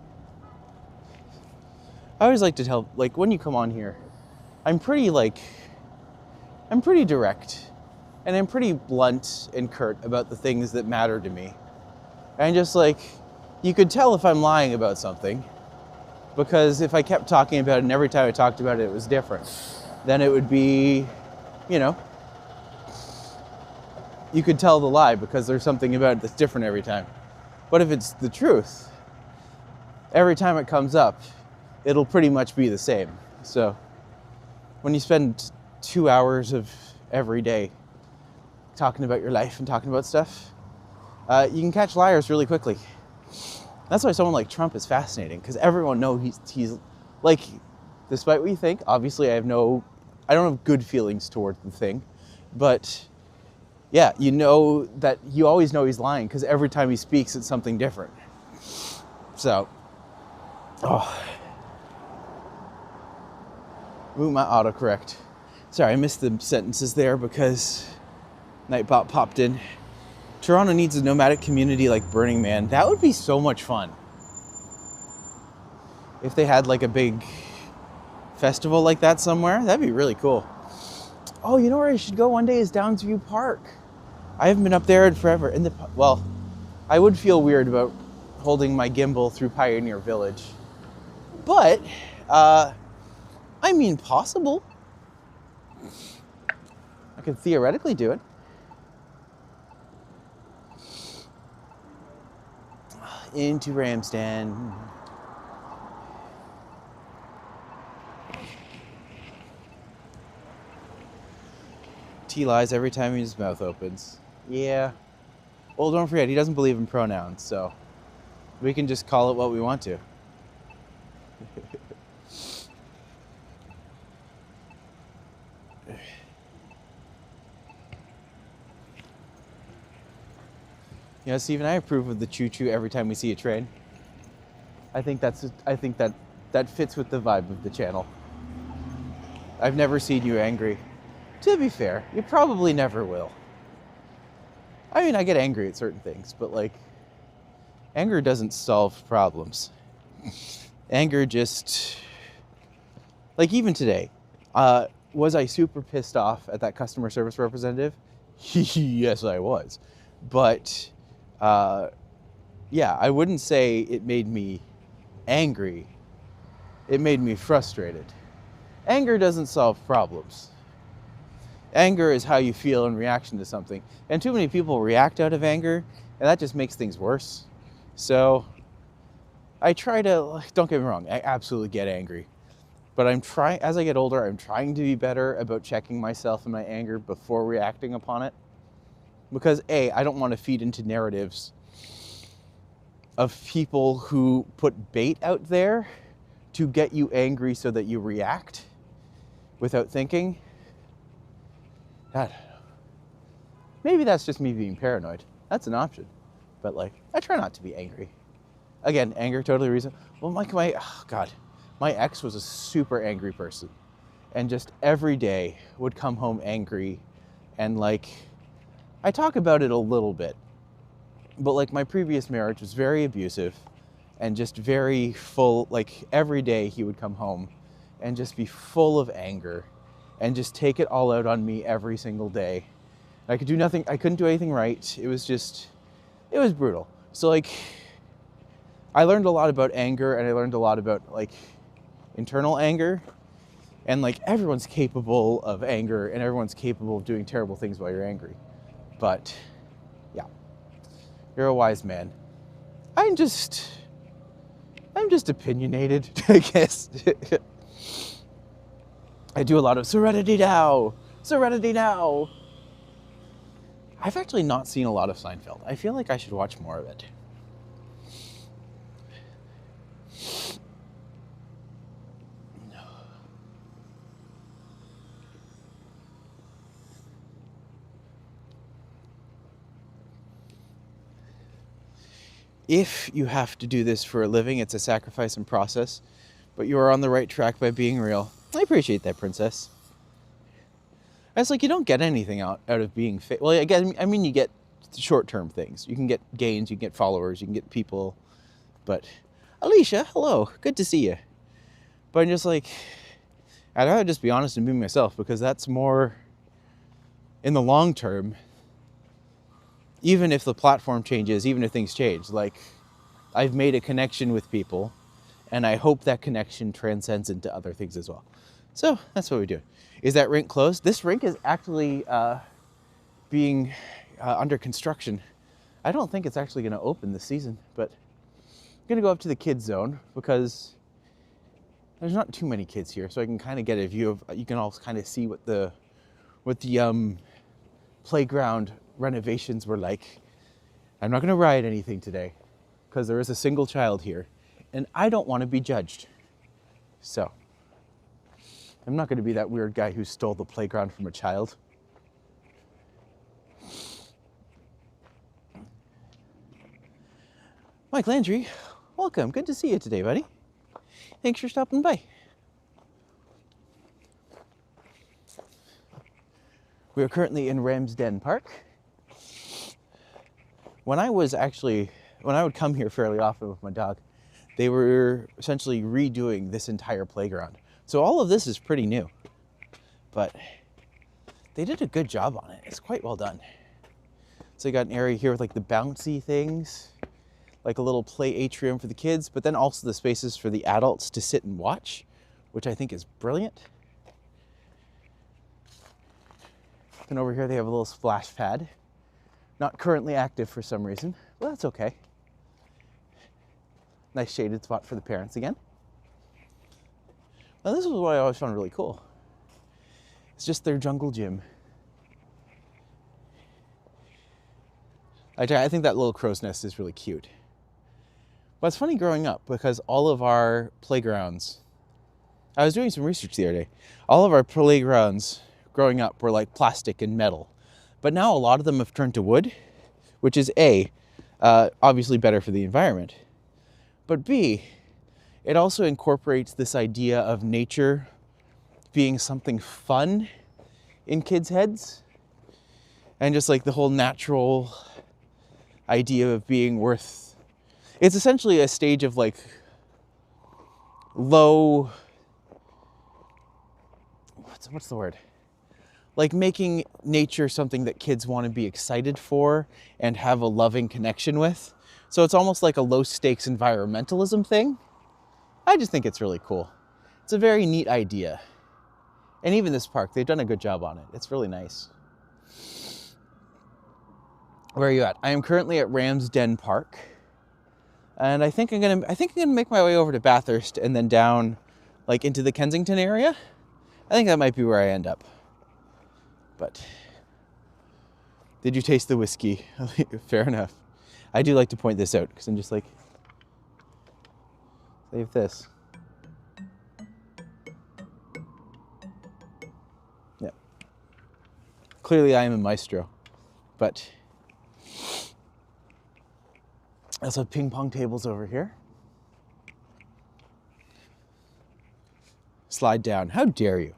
I always like to tell, like, when you come on here, I'm pretty direct, and I'm pretty blunt and curt about the things that matter to me. And just like, you could tell if I'm lying about something, because if I kept talking about it and every time I talked about it, it was different, then it would be, you know, you could tell the lie because there's something about it that's different every time. But if it's the truth, every time it comes up, it'll pretty much be the same. So when you spend 2 hours of every day talking about your life and talking about stuff, you can catch liars really quickly. That's why someone like Trump is fascinating, because everyone knows he's like, despite what you think, obviously I don't have good feelings towards the thing, but yeah, you know that you always know he's lying because every time he speaks, it's something different. So, Ooh, my autocorrect. Sorry, I missed the sentences there because Nightbot popped in. Toronto needs a nomadic community like Burning Man. That would be so much fun. If they had like a big festival like that somewhere, that'd be really cool. Oh, you know where I should go one day is Downsview Park. I haven't been up there in forever. Well, I would feel weird about holding my gimbal through Pioneer Village. But, I mean, possible. I could theoretically do it. Into Ramsden. He lies every time his mouth opens. Yeah. Well, don't forget, he doesn't believe in pronouns, so we can just call it what we want to. You know, Steve and I approve of the choo-choo every time we see a train. I think that fits with the vibe of the channel. I've never seen you angry. To be fair, you probably never will. I mean, I get angry at certain things, but like, anger doesn't solve problems. Anger just, like even today, was I super pissed off at that customer service representative? Yes, I was. But, yeah, I wouldn't say it made me angry. It made me frustrated. Anger doesn't solve problems. Anger is how you feel in reaction to something. And too many people react out of anger, and that just makes things worse. So I try to, don't get me wrong, I absolutely get angry. But as I get older, I'm trying to be better about checking myself and my anger before reacting upon it. Because A, I don't want to feed into narratives of people who put bait out there to get you angry so that you react without thinking. I don't know. Maybe that's just me being paranoid. That's an option. But like, I try not to be angry. Again, anger, totally reasonable. Well, my ex was a super angry person. And just every day would come home angry. And like, I talk about it a little bit. But like, my previous marriage was very abusive and just very full. Like, every day he would come home and just be full of anger and just take it all out on me every single day. I could do nothing, I couldn't do anything right. It was brutal. So like, I learned a lot about anger, and I learned a lot about like internal anger. And like, everyone's capable of anger, and everyone's capable of doing terrible things while you're angry. But yeah, you're a wise man. I'm just opinionated, I guess. I do a lot of Serenity Now. I've actually not seen a lot of Seinfeld. I feel like I should watch more of it. If you have to do this for a living, it's a sacrifice and process, but you are on the right track by being real. I appreciate that, princess. It's like, you don't get anything out of being fake. Well, I mean, you get short-term things. You can get gains, you can get followers, you can get people. But, Alicia, hello, good to see you. But I'm just like, I'd rather just be honest and be myself, because that's more, in the long term, even if the platform changes, even if things change, like, I've made a connection with people, and I hope that connection transcends into other things as well. So that's what we do. Is that rink closed? This rink is actually being under construction. I don't think it's actually going to open this season, but I'm going to go up to the kids zone because there's not too many kids here, so I can kind of get a view of, you can all kind of see what the playground renovations were like. I'm not going to ride anything today because there is a single child here, and I don't want to be judged. So I'm not going to be that weird guy who stole the playground from a child. Mike Landry, welcome. Good to see you today, buddy. Thanks for stopping by. We are currently in Ramsden Park. When I would come here fairly often with my dog, they were essentially redoing this entire playground. So all of this is pretty new, but they did a good job on it. It's quite well done. So you got an area here with like the bouncy things, like a little play atrium for the kids, but then also the spaces for the adults to sit and watch, which I think is brilliant. Then over here they have a little splash pad. Not currently active for some reason, but that's okay. Nice shaded spot for the parents again. Now this is what I always found really cool. It's just their jungle gym. I think that little crow's nest is really cute. But it's funny growing up because all of our playgrounds, I was doing some research the other day, all of our playgrounds growing up were like plastic and metal. But now a lot of them have turned to wood, which is A, obviously better for the environment. But B, it also incorporates this idea of nature being something fun in kids' heads. And just like the whole natural idea of being worth, it's essentially a stage of like low, what's the word? Like making nature something that kids want to be excited for and have a loving connection with. So it's almost like a low stakes environmentalism thing. I just think it's really cool. It's a very neat idea. And even this park, they've done a good job on it. It's really nice. Where are you at? I am currently at Ramsden Park. And I think I'm gonna make my way over to Bathurst and then down like into the Kensington area. I think that might be where I end up. But did you taste the whiskey? Fair enough. I do like to point this out because I'm just like, save this. Yeah. Clearly I am a maestro, but I also have ping pong tables over here. Slide down. How dare you?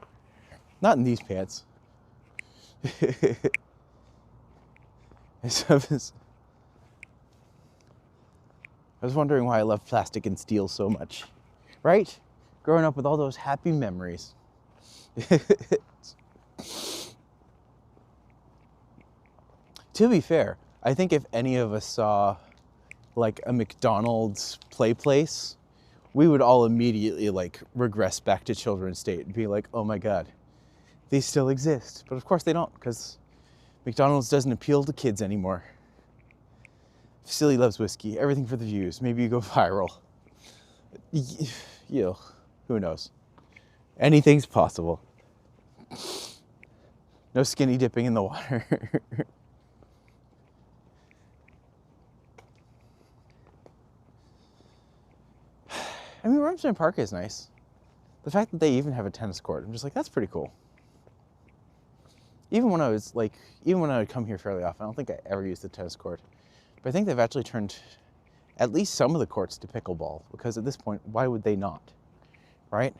Not in these pants. I was wondering why I love plastic and steel so much, right? Growing up with all those happy memories. To be fair, I think if any of us saw like a McDonald's play place, we would all immediately like regress back to children's state and be like, oh my God, these still exist. But of course they don't, because McDonald's doesn't appeal to kids anymore. Silly loves whiskey, everything for the views. Maybe you go viral. You know, who knows? Anything's possible. No skinny dipping in the water. I mean, Ramsden Park is nice. The fact that they even have a tennis court, I'm just like, that's pretty cool. Even when I would come here fairly often, I don't think I ever used the tennis court. But I think they've actually turned at least some of the courts to pickleball, because at this point, why would they not, right?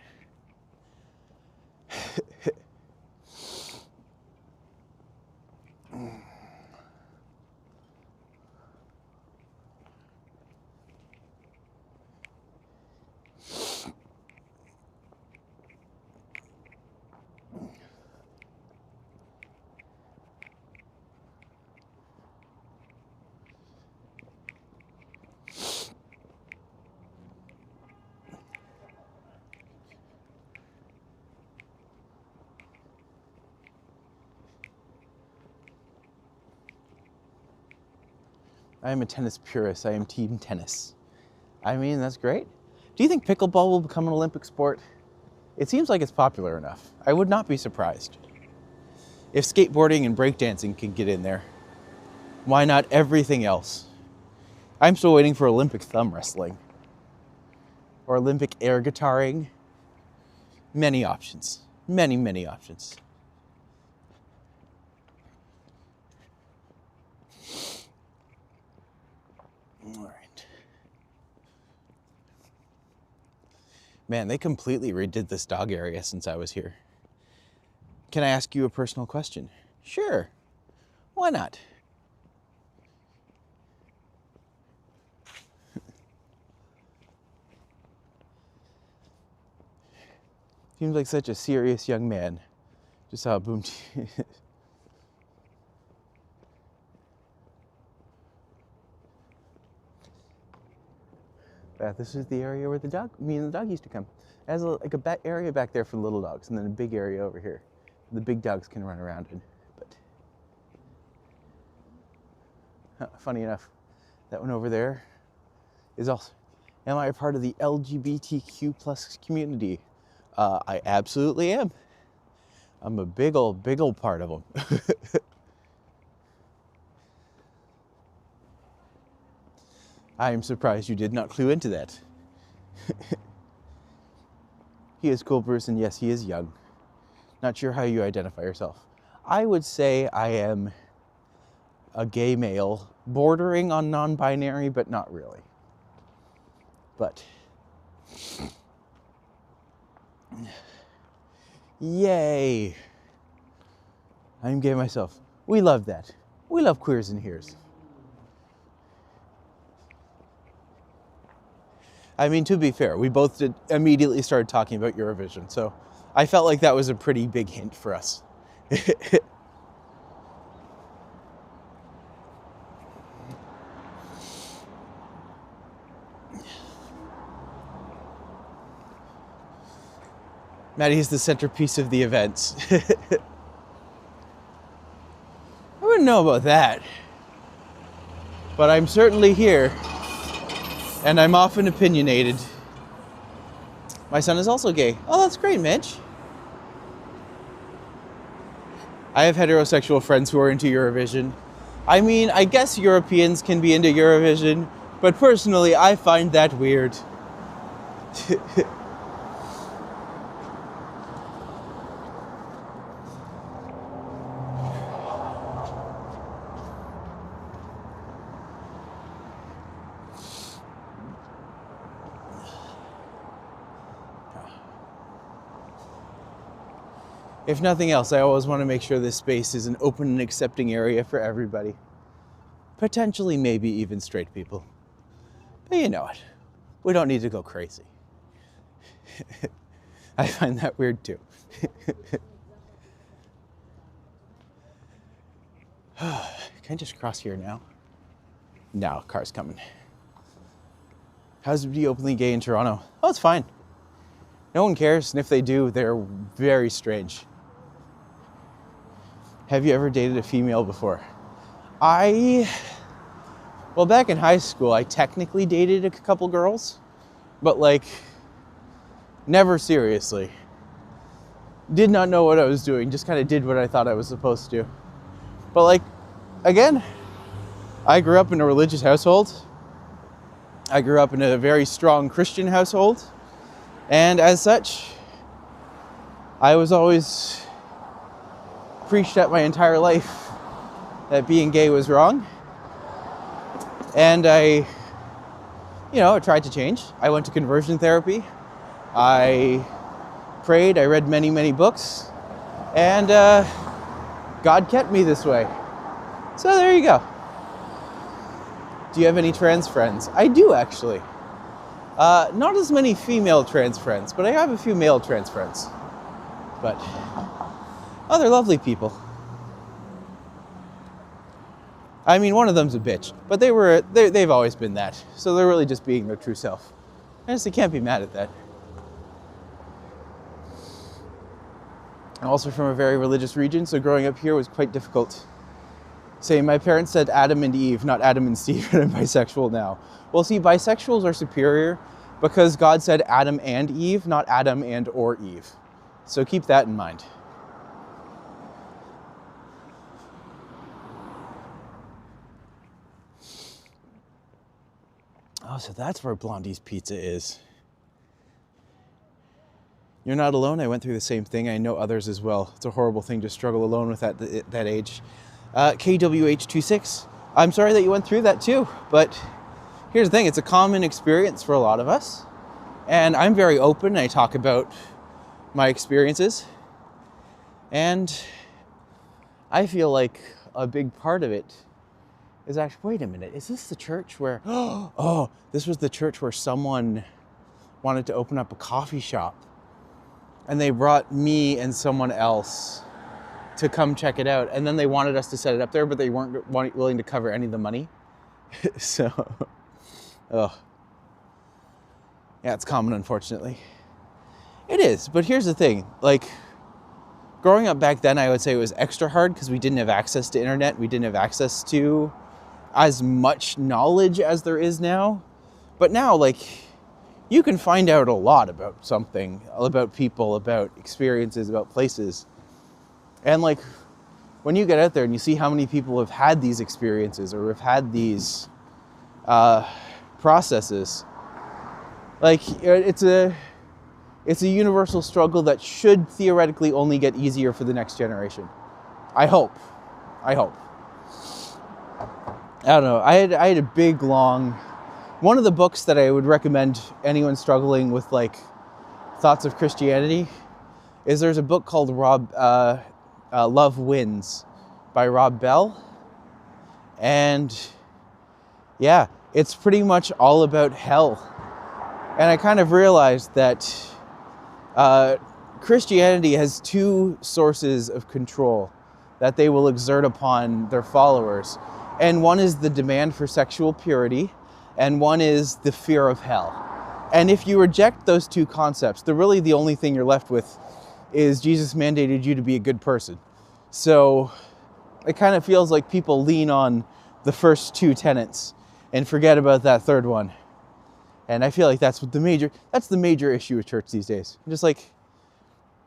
I am a tennis purist. I am team tennis. I mean, that's great. Do you think pickleball will become an Olympic sport? It seems like it's popular enough. I would not be surprised. If skateboarding and breakdancing can get in there, why not everything else? I'm still waiting for Olympic thumb wrestling or Olympic air guitaring. Many options. Many, many options. All right. Man, they completely redid this dog area since I was here. Can I ask you a personal question? Sure. Why not? Seems like such a serious young man. Just saw a boom. Yeah, this is the area where me and the dog used to come. It has like a area back there for the little dogs, and then a big area over here. The big dogs can run around in. But funny enough, that one over there is also. Am I a part of the LGBTQ plus community? I absolutely am. I'm a big old part of them. I am surprised you did not clue into that. He is a cool person. Yes, he is young. Not sure how you identify yourself. I would say I am a gay male, bordering on non-binary, but not really. But yay! I'm gay myself. We love that. We love queers and heres. I mean, to be fair, we both immediately started talking about Eurovision, so I felt like that was a pretty big hint for us. Matti is the centerpiece of the events. I wouldn't know about that. But I'm certainly here. And I'm often opinionated. My son is also gay. Oh, that's great, Mitch. I have heterosexual friends who are into Eurovision. I mean, I guess Europeans can be into Eurovision, but personally, I find that weird. If nothing else, I always want to make sure this space is an open and accepting area for everybody. Potentially, maybe even straight people. But you know it. We don't need to go crazy. I find that weird too. Can I just cross here now? No, car's coming. How's it be openly gay in Toronto? Oh, it's fine. No one cares, and if they do, they're very strange. Have you ever dated a female before? Well, back in high school, I technically dated a couple girls, but like, never seriously. Did not know what I was doing, just kind of did what I thought I was supposed to. But like, again, I grew up in a religious household. I grew up in a very strong Christian household. And as such, I was always preached at my entire life that being gay was wrong. And I tried to change. I went to conversion therapy. I prayed. I read many, many books. And God kept me this way. So there you go. Do you have any trans friends? I do, actually. Not as many female trans friends, but I have a few male trans friends. But, they're lovely people. I mean, one of them's a bitch, but they've always been that. So they're really just being their true self. I just can't be mad at that. I'm also from a very religious region, so growing up here was quite difficult. Say, my parents said Adam and Eve, not Adam and Steve, and I'm bisexual now. Well, see, bisexuals are superior because God said Adam and Eve, not Adam and or Eve. So keep that in mind. Oh, so that's where Blondie's Pizza is. You're not alone. I went through the same thing. I know others as well. It's a horrible thing to struggle alone with at that age. KWH26, I'm sorry that you went through that too, but here's the thing, it's a common experience for a lot of us, and I'm very open. I talk about my experiences, and I feel like a big part of it is actually, wait a minute, is this the church where, oh, this was the church where someone wanted to open up a coffee shop, and they brought me and someone else to come check it out. And then they wanted us to set it up there, but they weren't willing to cover any of the money. So, oh. Yeah, it's common, unfortunately. It is, but here's the thing. Like, growing up back then, I would say it was extra hard because we didn't have access to internet. We didn't have access to as much knowledge as there is now. But now, like, you can find out a lot about something, about people, about experiences, about places. And, like, when you get out there and you see how many people have had these experiences or have had these processes, like, it's a universal struggle that should theoretically only get easier for the next generation. I hope. I don't know. I had a big, long... One of the books that I would recommend anyone struggling with, like, thoughts of Christianity is there's a book called Love Wins by Rob Bell. And, yeah, it's pretty much all about hell. And I kind of realized that Christianity has two sources of control that they will exert upon their followers. And one is the demand for sexual purity, and one is the fear of hell. And if you reject those two concepts, the only thing you're left with is Jesus mandated you to be a good person. So it kind of feels like people lean on the first two tenets and forget about that third one. And I feel like that's the major issue with church these days. I'm just like,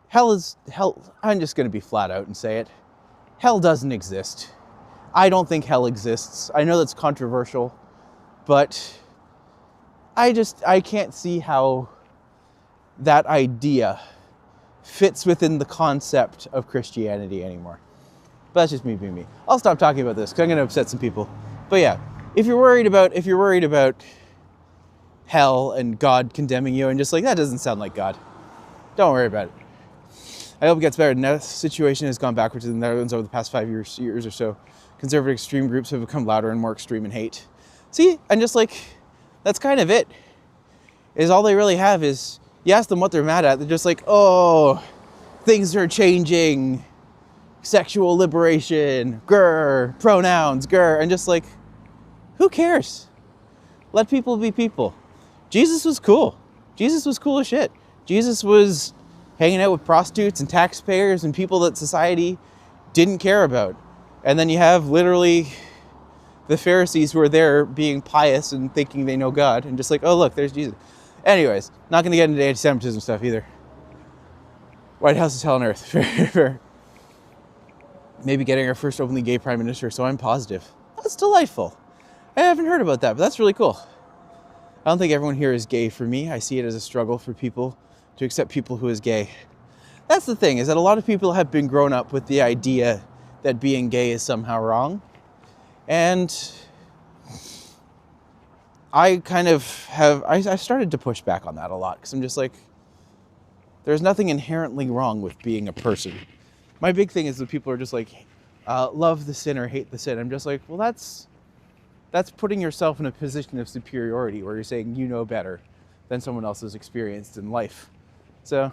hell. I'm just going to be flat out and say it. Hell doesn't exist. I don't think hell exists. I know that's controversial, but I can't see how that idea fits within the concept of Christianity anymore. But that's just me being me. I'll stop talking about this because I'm going to upset some people. But yeah, if you're worried about hell and God condemning you and just like, that doesn't sound like God, don't worry about it. I hope it gets better. The situation has gone backwards in the Netherlands over the past 5 years or so. Conservative extreme groups have become louder and more extreme in hate. See, and just like, that's kind of it. Is all they really have is, you ask them what they're mad at, they're just like, oh, things are changing, sexual liberation, grr, pronouns, grr, and just like, who cares? Let people be people. Jesus was cool. Jesus was cool as shit. Jesus was hanging out with prostitutes and taxpayers and people that society didn't care about. And then you have literally the Pharisees who are there being pious and thinking they know God and just like, oh, look, there's Jesus. Anyways, not going to get into anti-Semitism stuff either. White House is hell on earth. Fair. Maybe getting our first openly gay prime minister, so I'm positive. That's delightful. I haven't heard about that, but that's really cool. I don't think everyone here is gay for me. I see it as a struggle for people to accept people who is gay. That's the thing, is that a lot of people have been grown up with the idea that being gay is somehow wrong. And I kind of I started to push back on that a lot because I'm just like, there's nothing inherently wrong with being a person. My big thing is that people are just like, love the sin or hate the sin. I'm just like, well, that's putting yourself in a position of superiority where you're saying you know better than someone else has experienced in life. So,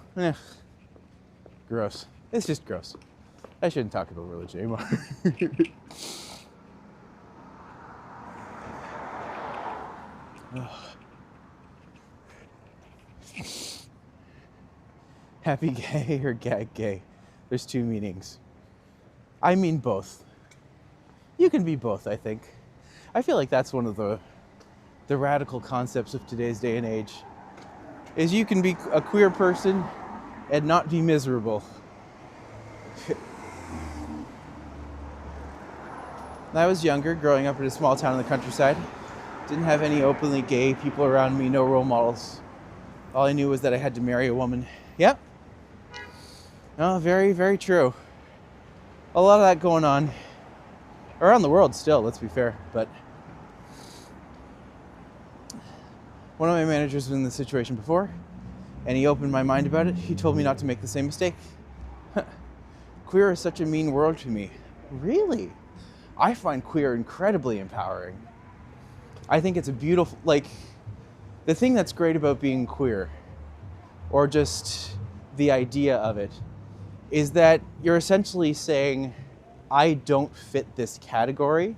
gross. It's just gross. I shouldn't talk about religion anymore. Happy gay or gag gay? There's two meanings. I mean both. You can be both, I think. I feel like that's one of the radical concepts of today's day and age, is you can be a queer person and not be miserable. When I was younger, growing up in a small town in the countryside, didn't have any openly gay people around me, no role models. All I knew was that I had to marry a woman. Yep. No, very, very true. A lot of that going on around the world still, let's be fair. But one of my managers was in this situation before, and he opened my mind about it. He told me not to make the same mistake. Queer is such a mean word to me. Really? I find queer incredibly empowering. I think it's a beautiful, like, the thing that's great about being queer, or just the idea of it, is that you're essentially saying, I don't fit this category,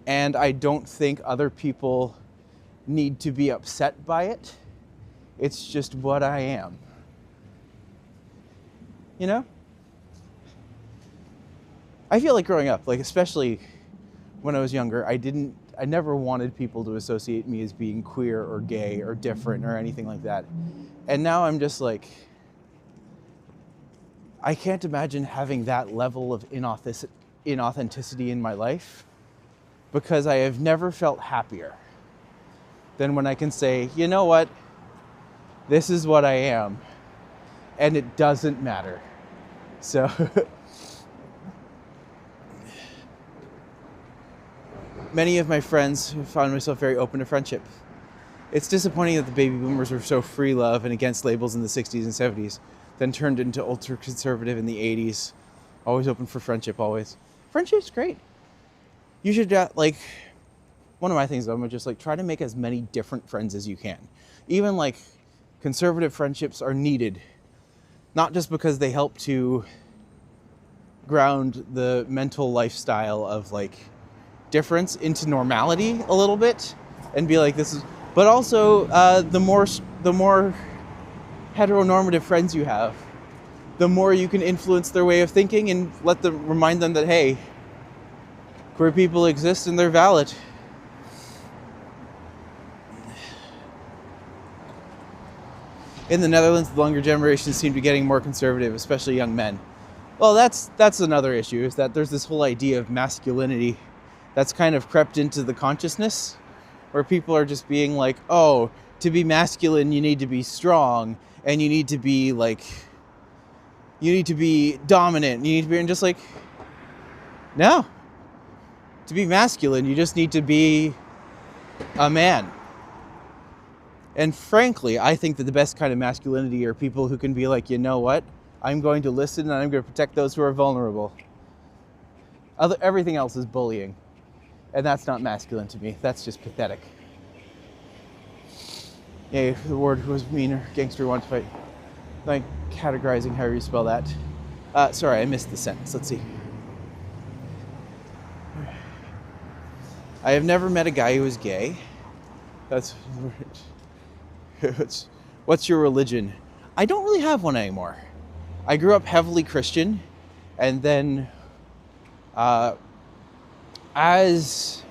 and I don't think other people need to be upset by it. It's just what I am. You know? I feel like growing up, like especially when I was younger, I never wanted people to associate me as being queer or gay or different or anything like that. And now I'm just like, I can't imagine having that level of inauthenticity in my life, because I have never felt happier than when I can say, you know what, this is what I am, and it doesn't matter. So many of my friends have found myself very open to friendship. It's disappointing that the baby boomers were so free love and against labels in the 60s and 70s, then turned into ultra conservative in the 80s. Always open for friendship, always. Friendship's great. You should, one of my things, I'm just like, try to make as many different friends as you can. Even like conservative friendships are needed, not just because they help to ground the mental lifestyle of like difference into normality a little bit and be like, this is, but also the more heteronormative friends you have, the more you can influence their way of thinking and remind them that, hey, queer people exist and they're valid. In the Netherlands, the younger generations seem to be getting more conservative, especially young men. Well, that's another issue, is that there's this whole idea of masculinity that's kind of crept into the consciousness, where people are just being like, oh, to be masculine, you need to be strong, and you need to be dominant, and you need to be, and just like, no. To be masculine, you just need to be a man. And frankly, I think that the best kind of masculinity are people who can be like, you know what? I'm going to listen and I'm going to protect those who are vulnerable. Everything else is bullying. And that's not masculine to me. That's just pathetic. Yeah, if the word was mean or gangster want to fight. Like categorizing however you spell that. Sorry, I missed the sentence. Let's see. I have never met a guy who is gay. That's... What's your religion? I don't really have one anymore. I grew up heavily Christian, and then as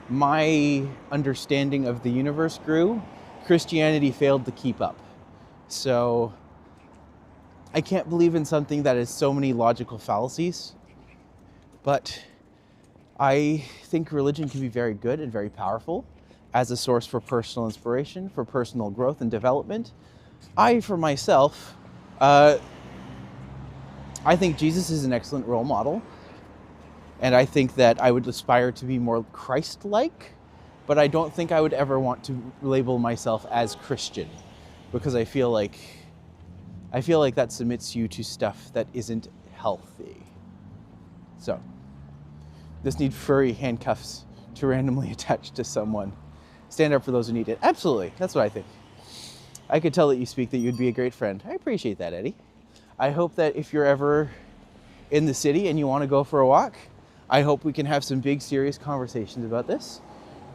my understanding of the universe grew, Christianity failed to keep up. So I can't believe in something that has so many logical fallacies, but I think religion can be very good and very powerful as a source for personal inspiration, for personal growth and development. I, for myself, I think Jesus is an excellent role model, and I think that I would aspire to be more Christ-like, but I don't think I would ever want to label myself as Christian, because I feel like that submits you to stuff that isn't healthy. So, just need furry handcuffs to randomly attach to someone. Stand up for those who need it. Absolutely, that's what I think. I could tell that you speak that you'd be a great friend. I appreciate that, Eddie. I hope that if you're ever in the city and you want to go for a walk, I hope we can have some big, serious conversations about this.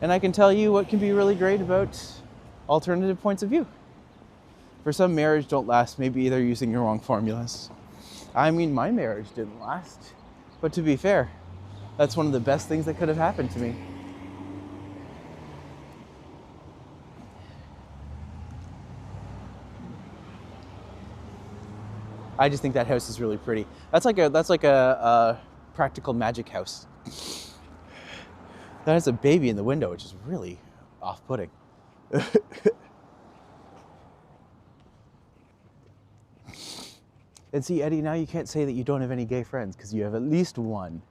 And I can tell you what can be really great about alternative points of view. For some, marriage don't last. Maybe they're using the wrong formulas. I mean, my marriage didn't last. But to be fair, that's one of the best things that could have happened to me. I just think that house is really pretty. That's like a practical magic house. That has a baby in the window, which is really off-putting. And see, Eddie, now you can't say that you don't have any gay friends, because you have at least one.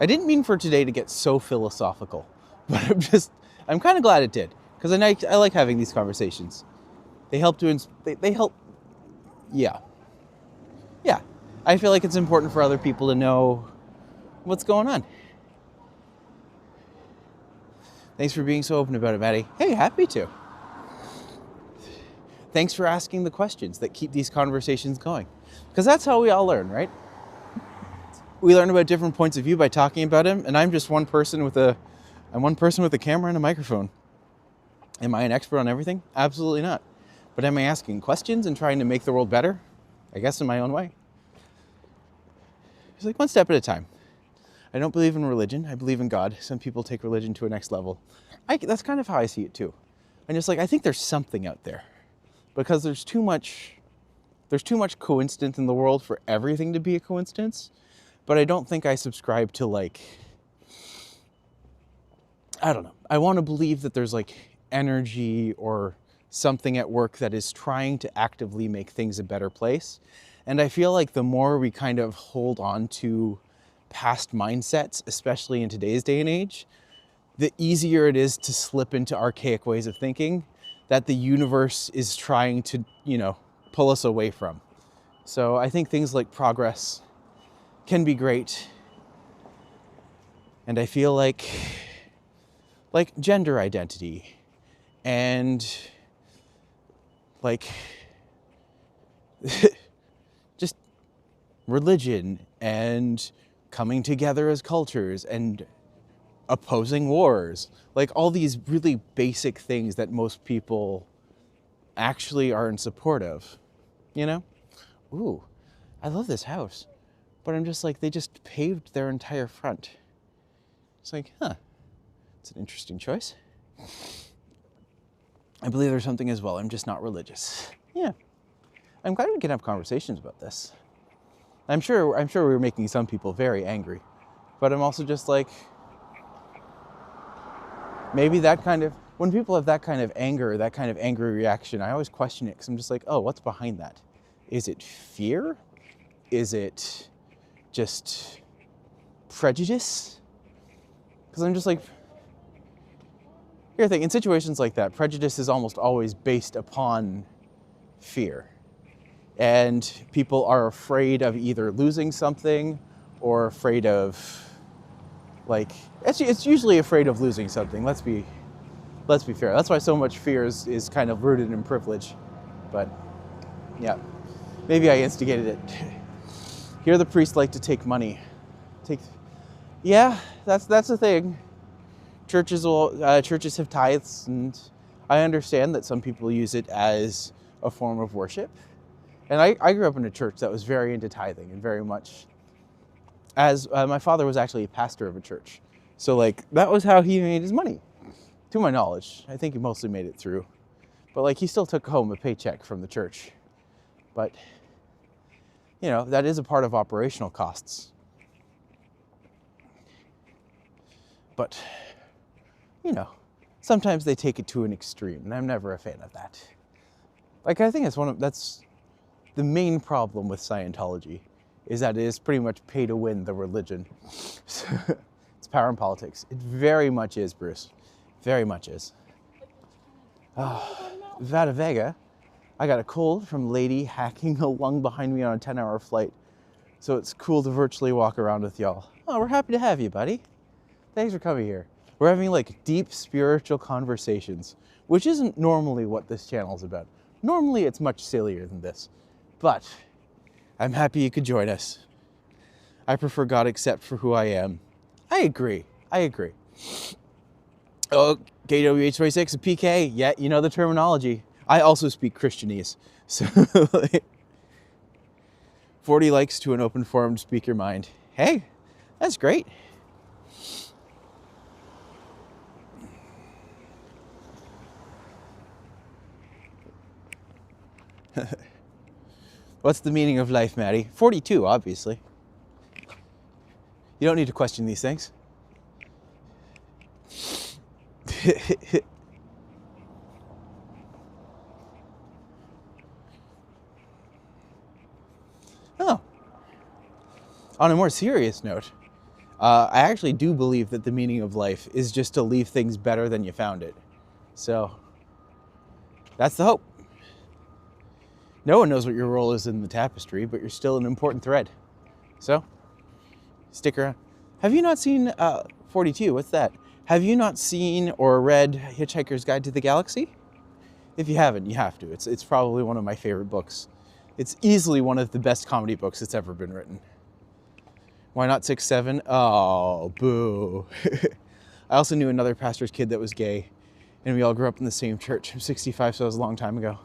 I didn't mean for today to get so philosophical, but I'm kind of glad it did, because I like having these conversations. They help they help, yeah. I feel like it's important for other people to know what's going on. Thanks for being so open about it, Maddie. Hey, happy to. thanks for asking the questions that keep these conversations going. Because that's how we all learn, right? We learn about different points of view by talking about them, and I'm just one person with a camera and a microphone. Am I an expert on everything? Absolutely not. But am I asking questions and trying to make the world better? I guess in my own way. It's like one step at a time. I don't believe in religion. I believe in God. Some people take religion to a next level. That's kind of how I see it too. I'm just like, I think there's something out there. Because there's too much coincidence in the world for everything to be a coincidence. But I don't think I subscribe to like, I don't know. I want to believe that there's like energy or something at work that is trying to actively make things a better place. And I feel like the more we kind of hold on to past mindsets, especially in today's day and age, the easier it is to slip into archaic ways of thinking that the universe is trying to, pull us away from. So I think things like progress can be great. And I feel like gender identity and like just religion and coming together as cultures and opposing wars, like all these really basic things that most people actually are in support of, Ooh, I love this house. But I'm just like, they just paved their entire front. It's like, it's an interesting choice. I believe there's something as well. I'm just not religious. Yeah. I'm glad we can have conversations about this. I'm sure we're making some people very angry. But I'm also just like, maybe when people have that kind of anger, that kind of angry reaction, I always question it because I'm just like, oh, what's behind that? Is it fear? Is it just prejudice? Because I'm just like, here's the thing, in situations like that, prejudice is almost always based upon fear. And people are afraid of either losing something or afraid of, it's usually afraid of losing something. Let's be fair. That's why so much fear is kind of rooted in privilege. But yeah, maybe I instigated it. Here the priests like to take money. Yeah, that's the thing. Churches have tithes, and I understand that some people use it as a form of worship. And I grew up in a church that was very into tithing and very much, as my father was actually a pastor of a church. So that was how he made his money, to my knowledge. I think he mostly made it through. But he still took home a paycheck from the church. But, that is a part of operational costs. But, sometimes they take it to an extreme, and I'm never a fan of that. I think that's the main problem with Scientology, is that it is pretty much pay to win the religion. It's power and politics. It very much is, Bruce. Very much is. Vada Vega. I got a cold from lady hacking a lung behind me on a 10-hour flight. So it's cool to virtually walk around with y'all. Oh, we're happy to have you, buddy. Thanks for coming here. We're having deep spiritual conversations, which isn't normally what this channel is about. Normally it's much sillier than this. But I'm happy you could join us. I prefer God except for who I am. I agree. Oh, KWH26 and PK. Yeah, you know the terminology. I also speak Christianese. So 40 likes to an open forum to speak your mind. Hey, that's great. What's the meaning of life, Matti? 42, obviously. You don't need to question these things. Oh. On a more serious note, I actually do believe that the meaning of life is just to leave things better than you found it. So, that's the hope. No one knows what your role is in the tapestry, but you're still an important thread. So, stick around. Have you not seen 42? What's that? Have you not seen or read Hitchhiker's Guide to the Galaxy? If you haven't, you have to. It's probably one of my favorite books. It's easily one of the best comedy books that's ever been written. Why not 6'7"? Oh, boo. I also knew another pastor's kid that was gay, and we all grew up in the same church. I'm 65, so it was a long time ago.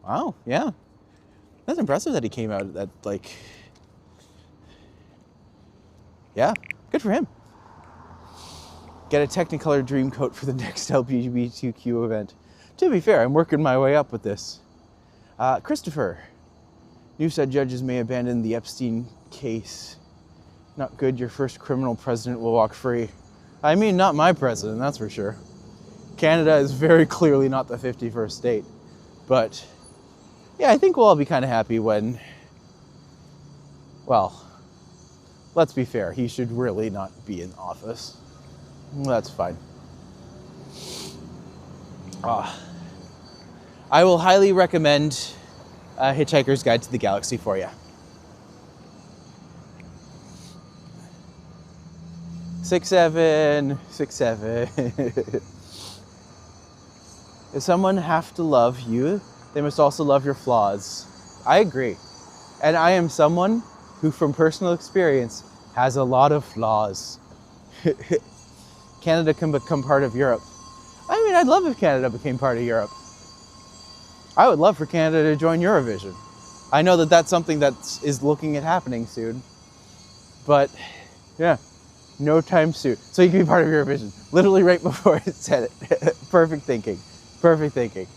Wow, yeah. That's impressive that he came out at like, yeah, good for him. Get a Technicolor dream coat for the next LGBTQ event. To be fair, I'm working my way up with this. Christopher, you said judges may abandon the Epstein case. Not good, your first criminal president will walk free. I mean, not my president, that's for sure. Canada is very clearly not the 51st state. But, yeah, I think we'll all be kind of happy when, well, let's be fair, he should really not be in office. That's fine. I will highly recommend Hitchhiker's Guide to the Galaxy for you. 6'7", 6'7". If someone have to love you, they must also love your flaws. I agree. And I am someone who, from personal experience, has a lot of flaws. Canada can become part of Europe. I mean, I'd love if Canada became part of Europe. I would love for Canada to join Eurovision. I know that that's something that is looking at happening soon. But, yeah, no time soon. So you can be part of Eurovision. Literally right before it said it. Perfect thinking. Perfect thinking.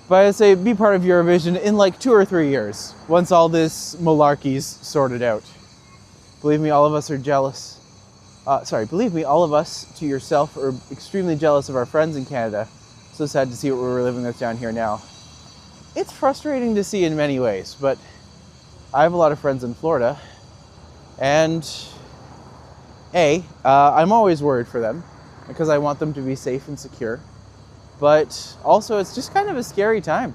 But I'd say be part of Eurovision in like 2 or 3 years, once all this malarkey's sorted out. Believe me, all of us are jealous. Believe me, all of us, to yourself, are extremely jealous of our friends in Canada. So sad to see what we're living with down here now. It's frustrating to see in many ways, but I have a lot of friends in Florida, and I'm always worried for them because I want them to be safe and secure, but also it's just kind of a scary time,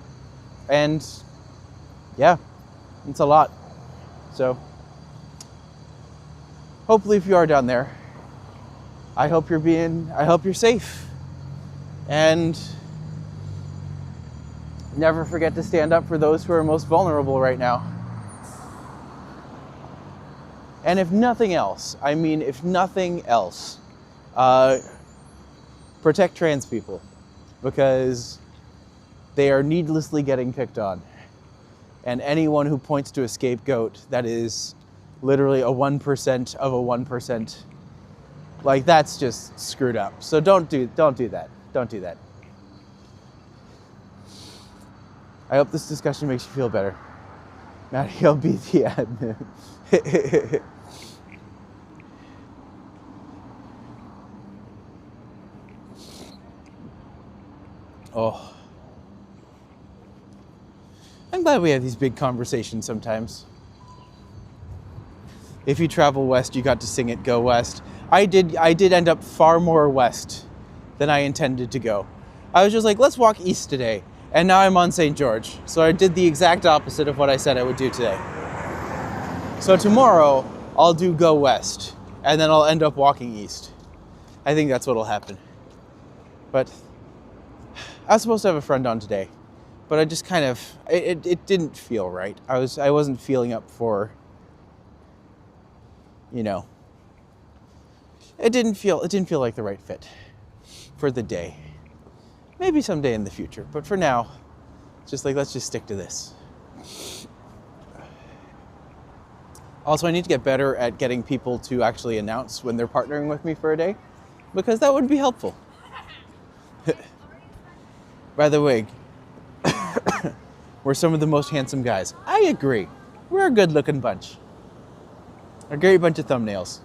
and yeah, it's a lot. So hopefully if you are down there, I hope you're safe. And never forget to stand up for those who are most vulnerable right now. And if nothing else, protect trans people, because they are needlessly getting picked on. And anyone who points to a scapegoat that is literally a 1% of a 1%, like, that's just screwed up. So don't do that. Don't do that. I hope this discussion makes you feel better. Matti, I'll be the admin. Oh. I'm glad we have these big conversations sometimes. If you travel west, you got to sing it, Go West. I did end up far more west than I intended to go. I was just like, let's walk east today. And now I'm on St. George. So I did the exact opposite of what I said I would do today. So tomorrow, I'll do Go West. And then I'll end up walking east. I think that's what'll happen. But I was supposed to have a friend on today. But I just kind of, it didn't feel right. I wasn't feeling up for, you know, it didn't feel like the right fit for the day. Maybe someday in the future, but for now, it's just like, let's just stick to this. Also, I need to get better at getting people to actually announce when they're partnering with me for a day, because that would be helpful. By the way, we're some of the most handsome guys. I agree. We're a good-looking bunch. A great bunch of thumbnails.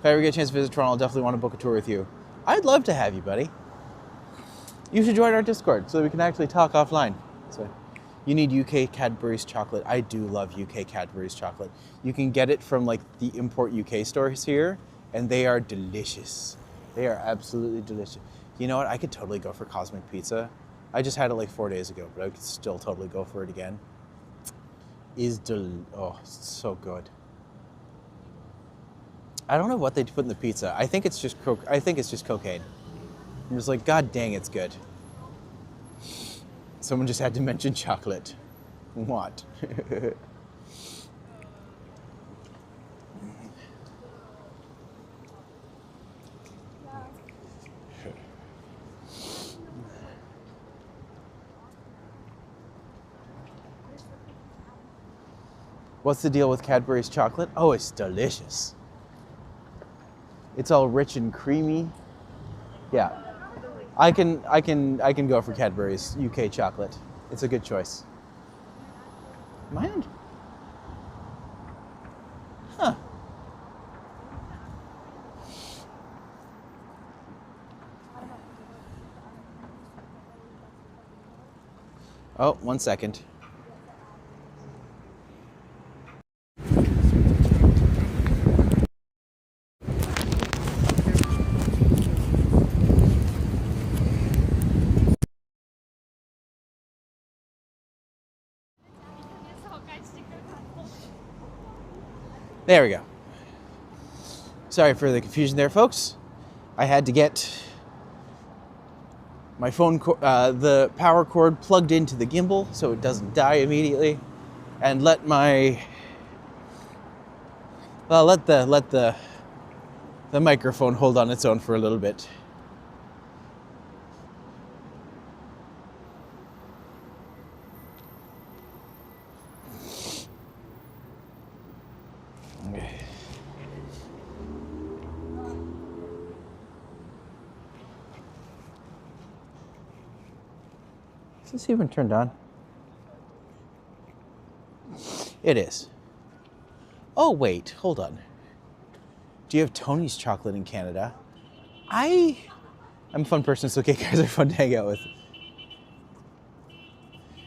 If I ever get a chance to visit Toronto, I'll definitely want to book a tour with you. I'd love to have you, buddy. You should join our Discord so we can actually talk offline. So, you need UK Cadbury's chocolate. I do love UK Cadbury's chocolate. You can get it from like the import UK stores here, and they are delicious. They are absolutely delicious. You know what? I could totally go for Cosmic Pizza. I just had it like 4 days ago, but I could still totally go for it again. Oh, it's so good. I don't know what they put in the pizza. I think it's just cocaine. I'm just like, God dang, it's good. Someone just had to mention chocolate. What? What's the deal with Cadbury's chocolate? Oh, it's delicious. It's all rich and creamy. Yeah. I can go for Cadbury's UK chocolate. It's a good choice. Mind? Huh. Oh, 1 second. There we go. Sorry for the confusion there, folks. I had to get my phone, the power cord plugged into the gimbal so it doesn't die immediately, and let the microphone hold on its own for a little bit. Is this even turned on? It is. Oh, wait, hold on. Do you have Tony's chocolate in Canada? I'm a fun person, so cake guys are fun to hang out with.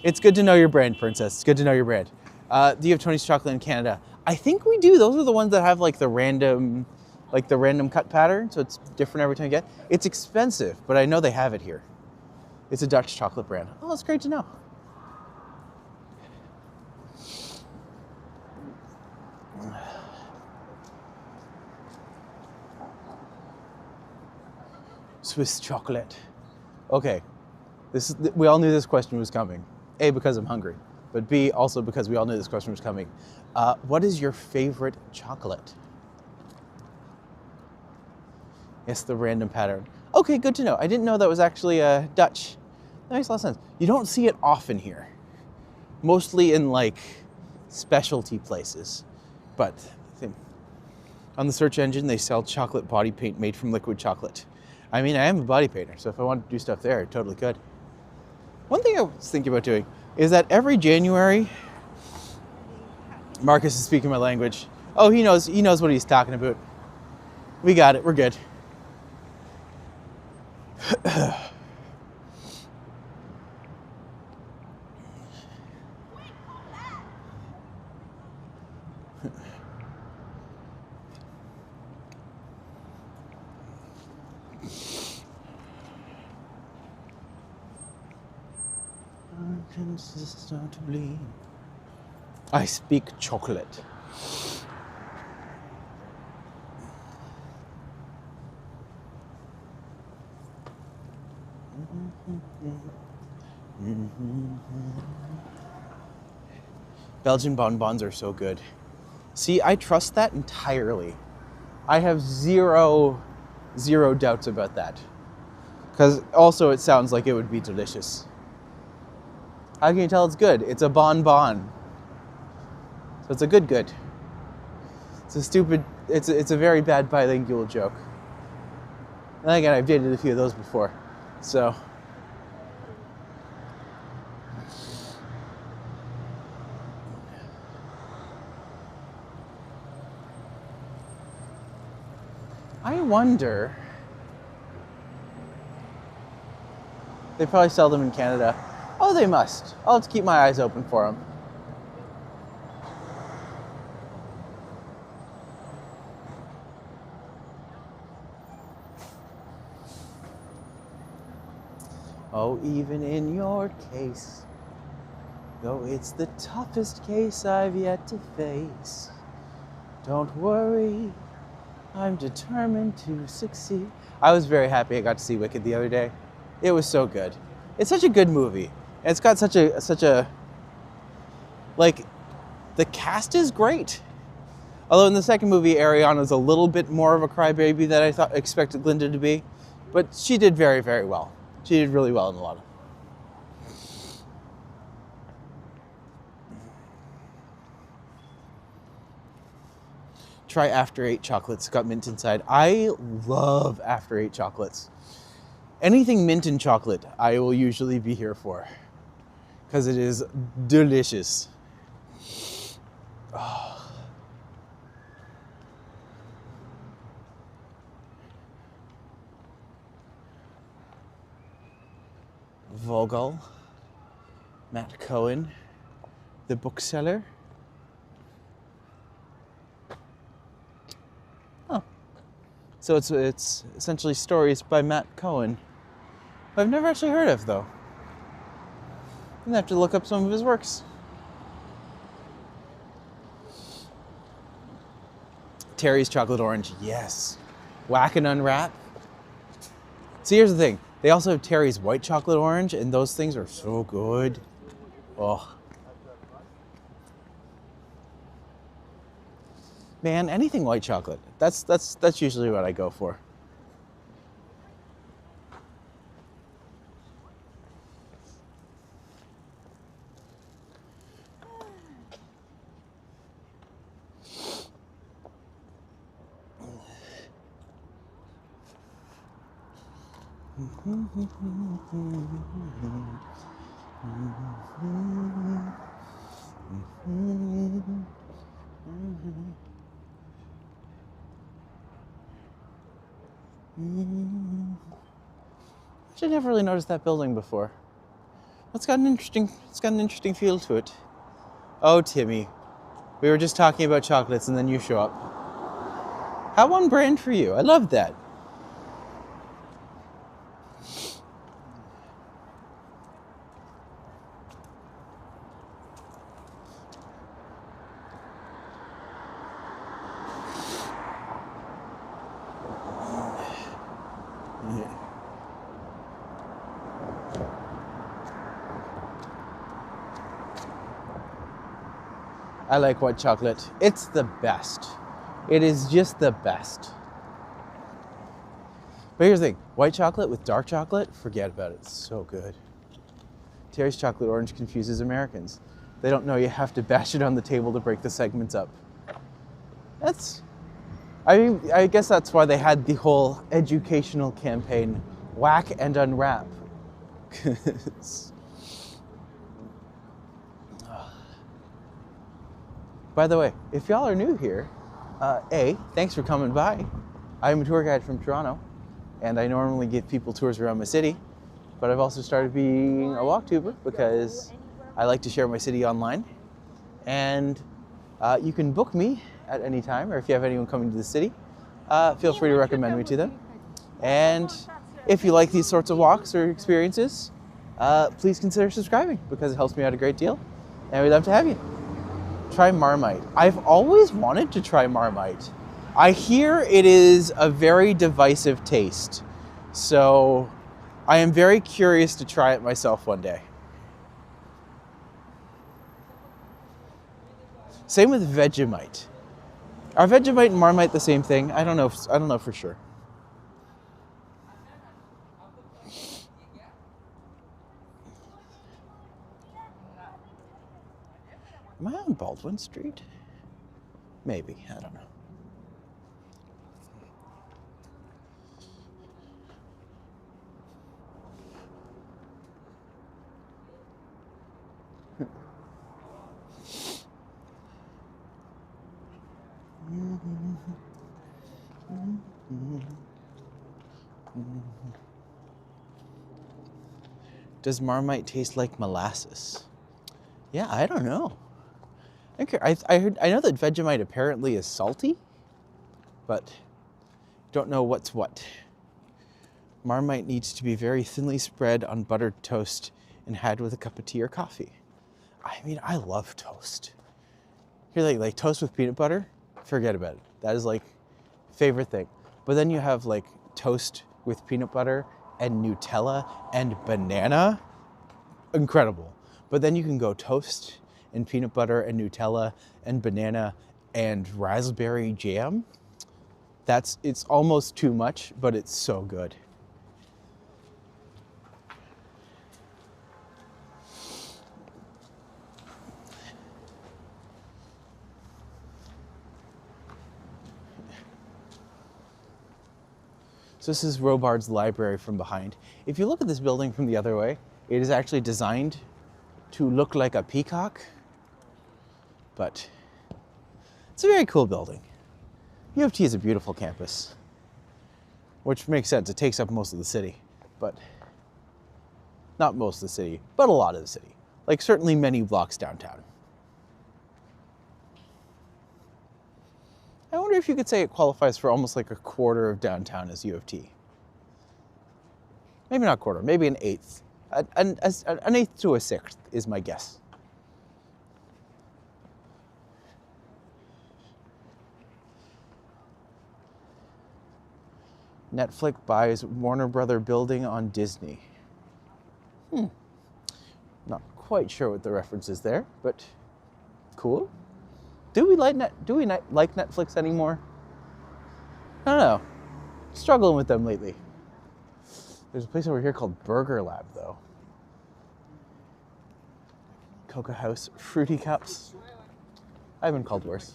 It's good to know your brand, Princess. It's good to know your brand. Do you have Tony's chocolate in Canada? I think we do. Those are the ones that have like the random cut pattern, so it's different every time you get. It's expensive, but I know they have it here. It's a Dutch chocolate brand. Oh, that's great to know. Swiss chocolate. Okay, we all knew this question was coming. A, because I'm hungry, but B, also because we all knew this question was coming. What is your favorite chocolate? Yes, the random pattern. Okay, good to know. I didn't know that was actually Dutch. That makes a lot of sense. You don't see it often here. Mostly in like specialty places. But on the search engine, they sell chocolate body paint made from liquid chocolate. I mean, I am a body painter, so if I wanted to do stuff there, I totally could. One thing I was thinking about doing is that every January, Marcus is speaking my language. Oh, he knows what he's talking about. We got it, we're good. Consistently, I speak chocolate. Belgian bonbons are so good. See, I trust that entirely. I have zero doubts about that. Because also it sounds like it would be delicious. How can you tell it's good? It's a bonbon. So it's a good. It's a very bad bilingual joke. And again, I've dated a few of those before. So. I wonder. They probably sell them in Canada. Oh, they must. I'll have to keep my eyes open for them. Oh, even in your case, though it's the toughest case I've yet to face, don't worry, I'm determined to succeed. I was very happy I got to see Wicked the other day. It was so good. It's such a good movie. And it's got such a like, the cast is great. Although in the second movie, Ariana's a little bit more of a crybaby than I expected Glinda to be, but she did very, very well. She did really well in a lot of. Try After Eight chocolates. Got mint inside. I love After Eight chocolates. Anything mint and chocolate, I will usually be here for, because it is delicious. Oh. Vogel, Matt Cohen, the bookseller. Oh, so it's essentially stories by Matt Cohen, who I've never actually heard of, though. I'm gonna have to look up some of his works. Terry's Chocolate Orange, yes. Whack and Unwrap. See, here's the thing. They also have Terry's White Chocolate Orange, and those things are so good. Oh. Man, anything white chocolate. That's usually what I go for. I never really noticed that building before. It's got an interesting feel to it. Oh, Timmy, we were just talking about chocolates and then you show up. How on brand for you. I love that. I like white chocolate. It's the best. It is just the best. But here's the thing. White chocolate with dark chocolate, forget about it. It's so good. Terry's Chocolate Orange confuses Americans. They don't know you have to bash it on the table to break the segments up. I guess that's why they had the whole educational campaign, Whack and Unwrap. By the way, if y'all are new here, thanks for coming by. I'm a tour guide from Toronto, and I normally give people tours around my city, but I've also started being a walktuber because I like to share my city online. And you can book me at any time, or if you have anyone coming to the city, feel free to recommend me to them. And if you like these sorts of walks or experiences, please consider subscribing because it helps me out a great deal, and we'd love to have you. Try Marmite. I've always wanted to try Marmite. I hear it is a very divisive taste, so I am very curious to try it myself one day. Same with Vegemite. Are Vegemite and Marmite the same thing? I don't know for sure. Am I on Baldwin Street? Maybe, I don't know. Does Marmite taste like molasses? Yeah, I don't know. I know that Vegemite apparently is salty, but don't know what's what. Marmite needs to be very thinly spread on buttered toast and had with a cup of tea or coffee. I mean, I love toast. Here, like toast with peanut butter, forget about it. That is like favorite thing. But then you have like toast with peanut butter and Nutella and banana. incredible. But then you can go toast and peanut butter and Nutella and banana and raspberry jam. It's almost too much, but it's so good. So this is Robards Library from behind. If you look at this building from the other way, it is actually designed to look like a peacock, but it's a very cool building. U of T is a beautiful campus, which makes sense. It takes up most of the city, but not most of the city, but a lot of the city. Like certainly many blocks downtown. I wonder if you could say it qualifies for almost like a quarter of downtown as U of T. Maybe not quarter, maybe an eighth. An eighth to a sixth is my guess. Netflix buys Warner Brother building on Disney. Not quite sure what the reference is there, but cool. Do we like Netflix anymore? I don't know. Struggling with them lately. There's a place over here called Burger Lab, though. Cocoa House fruity cups. I've been called worse.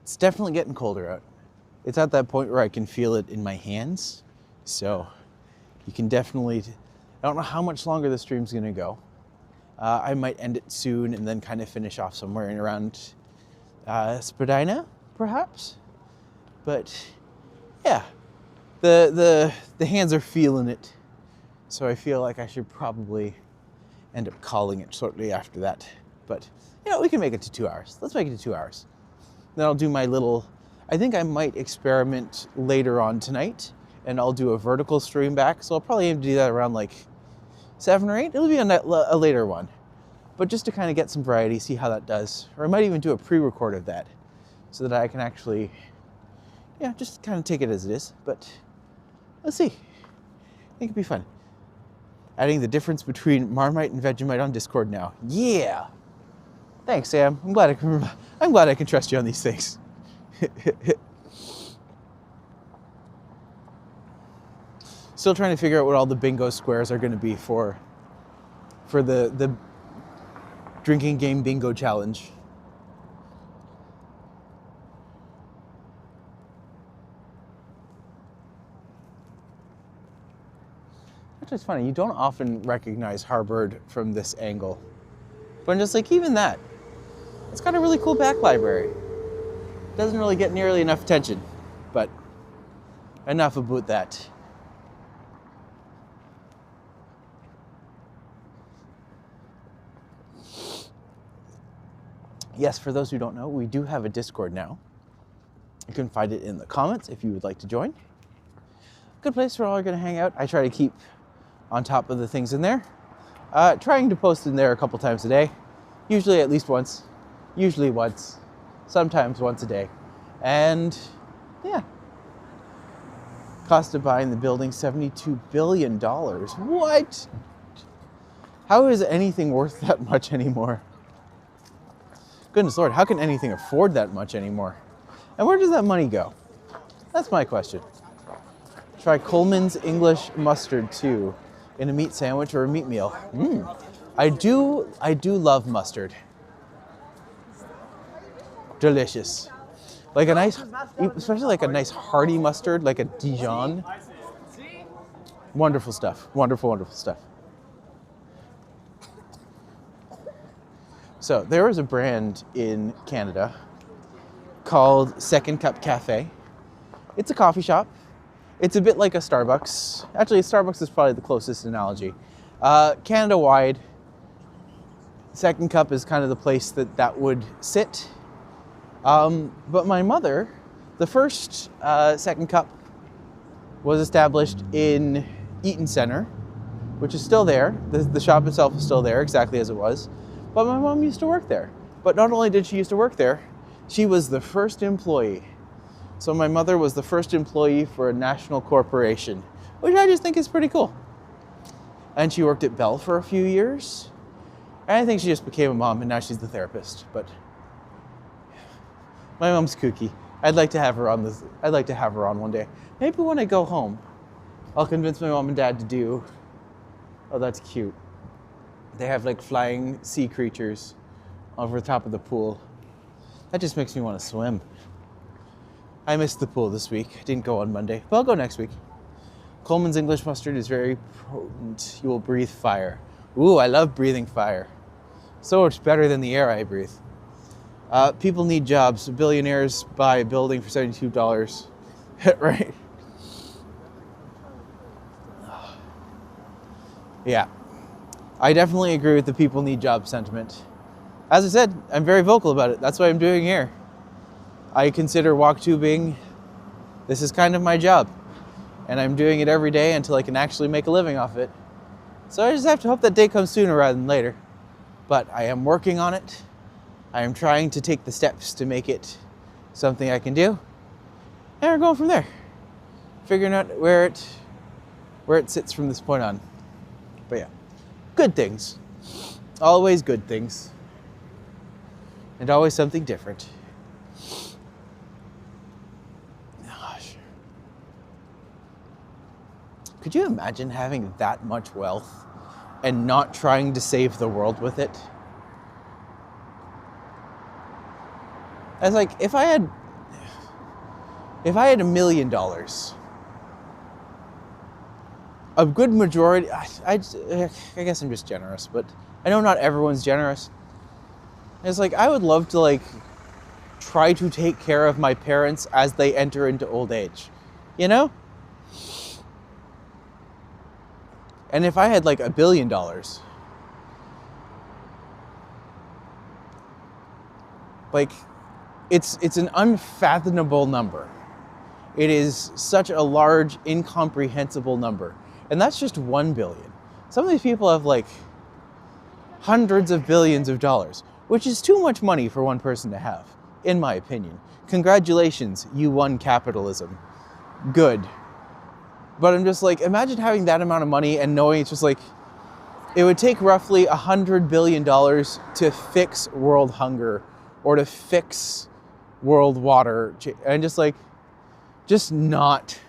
It's definitely getting colder out. It's at that point where I can feel it in my hands. So you can definitely, I don't know how much longer the stream's gonna go. I might end it soon and then kind of finish off somewhere in around Spadina, perhaps. But yeah, the hands are feeling it. So I feel like I should probably end up calling it shortly after that. But you know, we can make it to 2 hours. Let's make it to 2 hours. Then I'll do my little, I think I might experiment later on tonight and I'll do a vertical stream back. So I'll probably aim to do that around like 7 or 8. It'll be a later one, but just to kind of get some variety, see how that does. Or I might even do a pre-record of that so that I can actually, yeah, just kind of take it as it is. But let's see, I think it'd be fun. Adding the difference between Marmite and Vegemite on Discord now. Yeah. Thanks, Sam. I'm glad I can trust you on these things. Still trying to figure out what all the bingo squares are going to be for the drinking game bingo challenge. Actually, it's funny. You don't often recognize Harvard from this angle, but I'm just like, even that. It's got a really cool back library. Doesn't really get nearly enough attention, but enough about that. Yes, for those who don't know, we do have a Discord now. You can find it in the comments if you would like to join. Good place where all are going to hang out. I try to keep on top of the things in there. Trying to post in there a couple times a day. Usually at least once. Usually once, sometimes once a day. And yeah. Cost of buying the building, $72 billion. What? How is anything worth that much anymore? Goodness Lord, how can anything afford that much anymore? And where does that money go? That's my question. Try Coleman's English mustard too, in a meat sandwich or a meat meal. I do love mustard. Delicious. Like a nice, especially like a nice hearty mustard, like a Dijon. Wonderful stuff. Wonderful, wonderful stuff. So there is a brand in Canada called Second Cup Cafe. It's a coffee shop. It's a bit like a Starbucks. Actually, Starbucks is probably the closest analogy. Canada-wide, Second Cup is kind of the place that would sit. But my mother, The first Second Cup was established in Eaton Center, which is still there. The shop itself is still there, exactly as it was. But my mom used to work there. But not only did she used to work there, she was the first employee. So my mother was the first employee for a national corporation, which I just think is pretty cool. And she worked at Bell for a few years. And I think she just became a mom, and now she's the therapist. But my mom's kooky. I'd like to have her on this. I'd like to have her on one day. Maybe when I go home, I'll convince my mom and dad to do. Oh, that's cute. They have like flying sea creatures over the top of the pool. That just makes me want to swim. I missed the pool this week. I didn't go on Monday, but I'll go next week. Coleman's English mustard is very potent. You will breathe fire. Ooh, I love breathing fire. So much better than the air I breathe. People need jobs. Billionaires buy a building for $72. Right? Yeah. I definitely agree with the people need jobs sentiment. As I said, I'm very vocal about it. That's what I'm doing here. I consider walk tubing, this is kind of my job. And I'm doing it every day until I can actually make a living off it. So I just have to hope that day comes sooner rather than later. But I am working on it. I am trying to take the steps to make it something I can do. And we're going from there. Figuring out where it sits from this point on. But yeah, good things. Always good things. And always something different. Gosh. Could you imagine having that much wealth and not trying to save the world with it? I was like, if I had $1 million, a good majority, I guess I'm just generous, but I know not everyone's generous. It's like, I would love to like try to take care of my parents as they enter into old age, you know? And if I had like $1 billion, like, it's an unfathomable number. It is such a large, incomprehensible number. And that's just 1 billion. Some of these people have like hundreds of billions of dollars, which is too much money for one person to have, in my opinion. Congratulations, you won capitalism. Good. But I'm just like, imagine having that amount of money and knowing it's just like, it would take roughly $100 billion to fix world hunger or to fix world water. And just like, just not,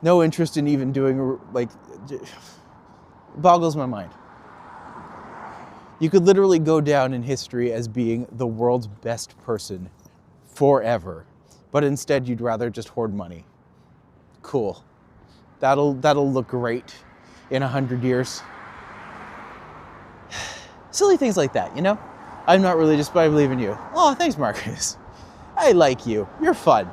no interest in even doing, like, boggles my mind. You could literally go down in history as being the world's best person forever, but instead you'd rather just hoard money. Cool. That'll look great in 100 years. Silly things like that, you know? I'm not religious, but I believe in you. Oh, thanks, Marcus. I like you. You're fun.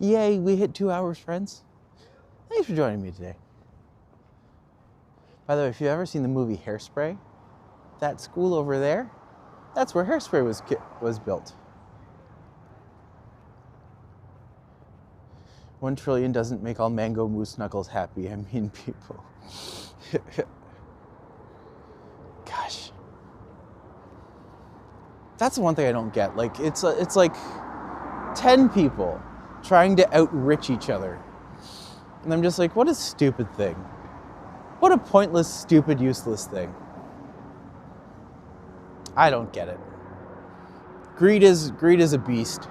Yay, we hit 2 hours, friends. Thanks for joining me today. By the way, if you've ever seen the movie Hairspray, that school over there, that's where Hairspray was built. 1 trillion doesn't make all mango moose knuckles happy. I mean, people. Gosh. That's the one thing I don't get. Like, it's like 10 people trying to outrich each other. And I'm just like, what a stupid thing. What a pointless, stupid, useless thing. I don't get it. Greed is a beast.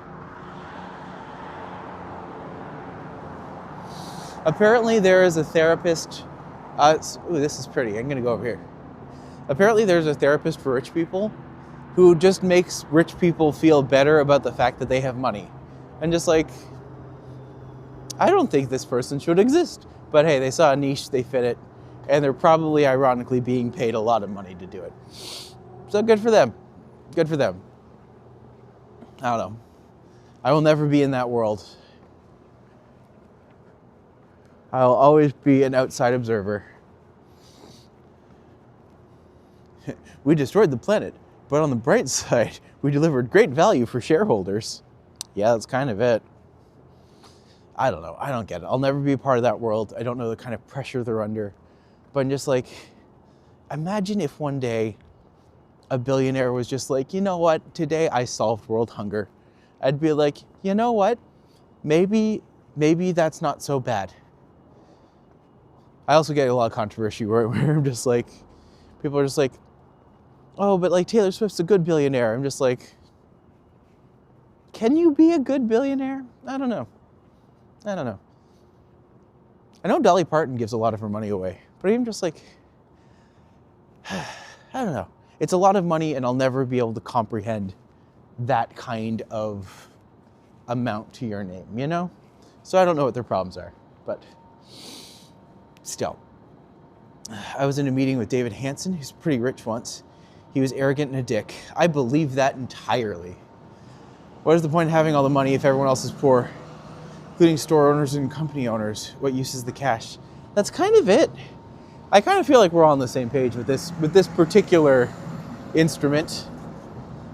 Apparently there is a therapist, ooh, this is pretty, I'm gonna go over here. Apparently there's a therapist for rich people who just makes rich people feel better about the fact that they have money. And just like, I don't think this person should exist. But hey, they saw a niche, they fit it, and they're probably ironically being paid a lot of money to do it. So good for them. Good for them. I don't know. I will never be in that world. I'll always be an outside observer. We destroyed the planet, but on the bright side, we delivered great value for shareholders. Yeah, that's kind of it. I don't know. I don't get it. I'll never be a part of that world. I don't know the kind of pressure they're under. But I'm just like, imagine if one day a billionaire was just like, you know what? Today I solved world hunger. I'd be like, you know what? Maybe that's not so bad. I also get a lot of controversy where I'm just like, people are just like, oh, but like Taylor Swift's a good billionaire. I'm just like, can you be a good billionaire? I don't know. I know Dolly Parton gives a lot of her money away, but I'm just like, I don't know. It's a lot of money and I'll never be able to comprehend that kind of amount to your name, you know? So I don't know what their problems are, but still. I was in a meeting with David Hansen, who's pretty rich once. He was arrogant and a dick. I believe that entirely. What is the point of having all the money if everyone else is poor, including store owners and company owners? What use is the cash? That's kind of it. I kind of feel like we're all on the same page with this particular instrument.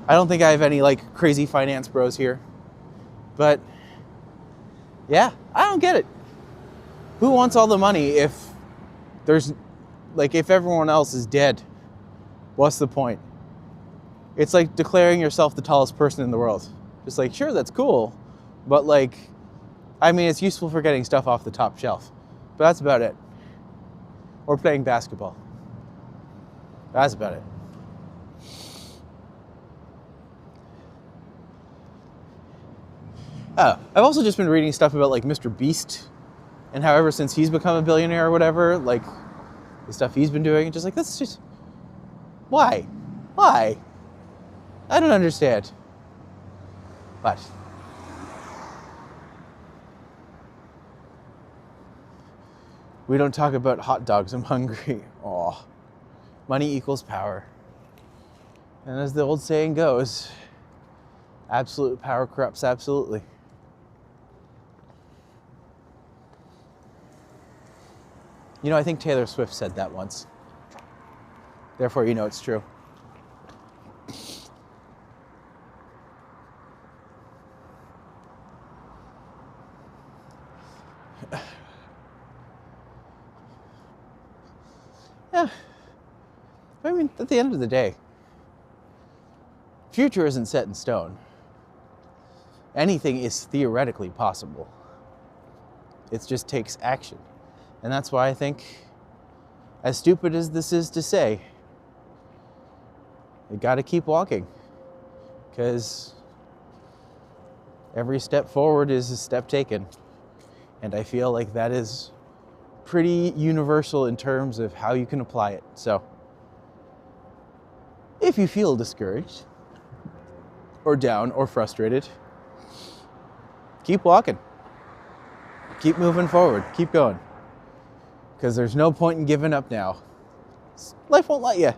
I don't think I have any like crazy finance bros here, but yeah, I don't get it. Who wants all the money if there's like, if everyone else is dead? What's the point? It's like declaring yourself the tallest person in the world. Just like, sure, that's cool, but like, I mean, it's useful for getting stuff off the top shelf, but that's about it. Or playing basketball. That's about it. Oh, I've also just been reading stuff about like Mr. Beast and how ever since he's become a billionaire or whatever, like the stuff he's been doing, just like, that's just, why? Why? I don't understand. But we don't talk about hot dogs, I'm hungry. Aw. Money equals power. And as the old saying goes, absolute power corrupts absolutely. You know, I think Taylor Swift said that once. Therefore, you know it's true. Yeah. I mean, at the end of the day, future isn't set in stone. Anything is theoretically possible. It just takes action. And that's why I think, as stupid as this is to say, you gotta keep walking. Because every step forward is a step taken. And I feel like that is pretty universal in terms of how you can apply it. So, if you feel discouraged, or down, or frustrated, keep walking. Keep moving forward. Keep going. Because there's no point in giving up now. Life won't let you.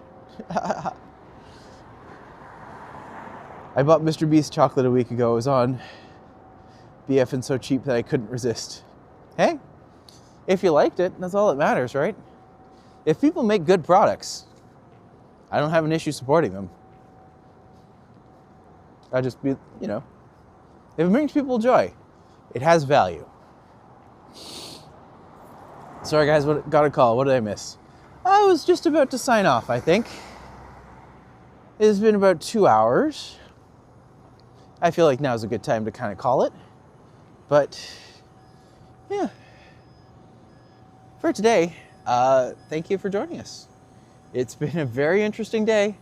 I bought Mr. Beast chocolate a week ago. It was on BF and so cheap that I couldn't resist. Hey, if you liked it, that's all that matters, right? If people make good products, I don't have an issue supporting them. I just be, you know, if it brings people joy, it has value. Sorry guys, got a call. What did I miss? I was just about to sign off, I think. It has been about 2 hours. I feel like now's a good time to kind of call it. But, yeah. For today, thank you for joining us. It's been a very interesting day,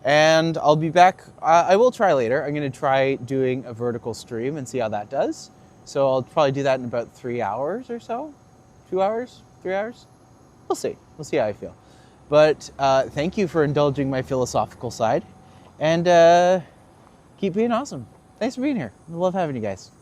and I'll be back. I will try later. I'm going to try doing a vertical stream and see how that does. So I'll probably do that in about 3 hours or so. 2 hours? 3 hours? We'll see. We'll see how I feel. But thank you for indulging my philosophical side. And keep being awesome. Thanks for being here. I love having you guys.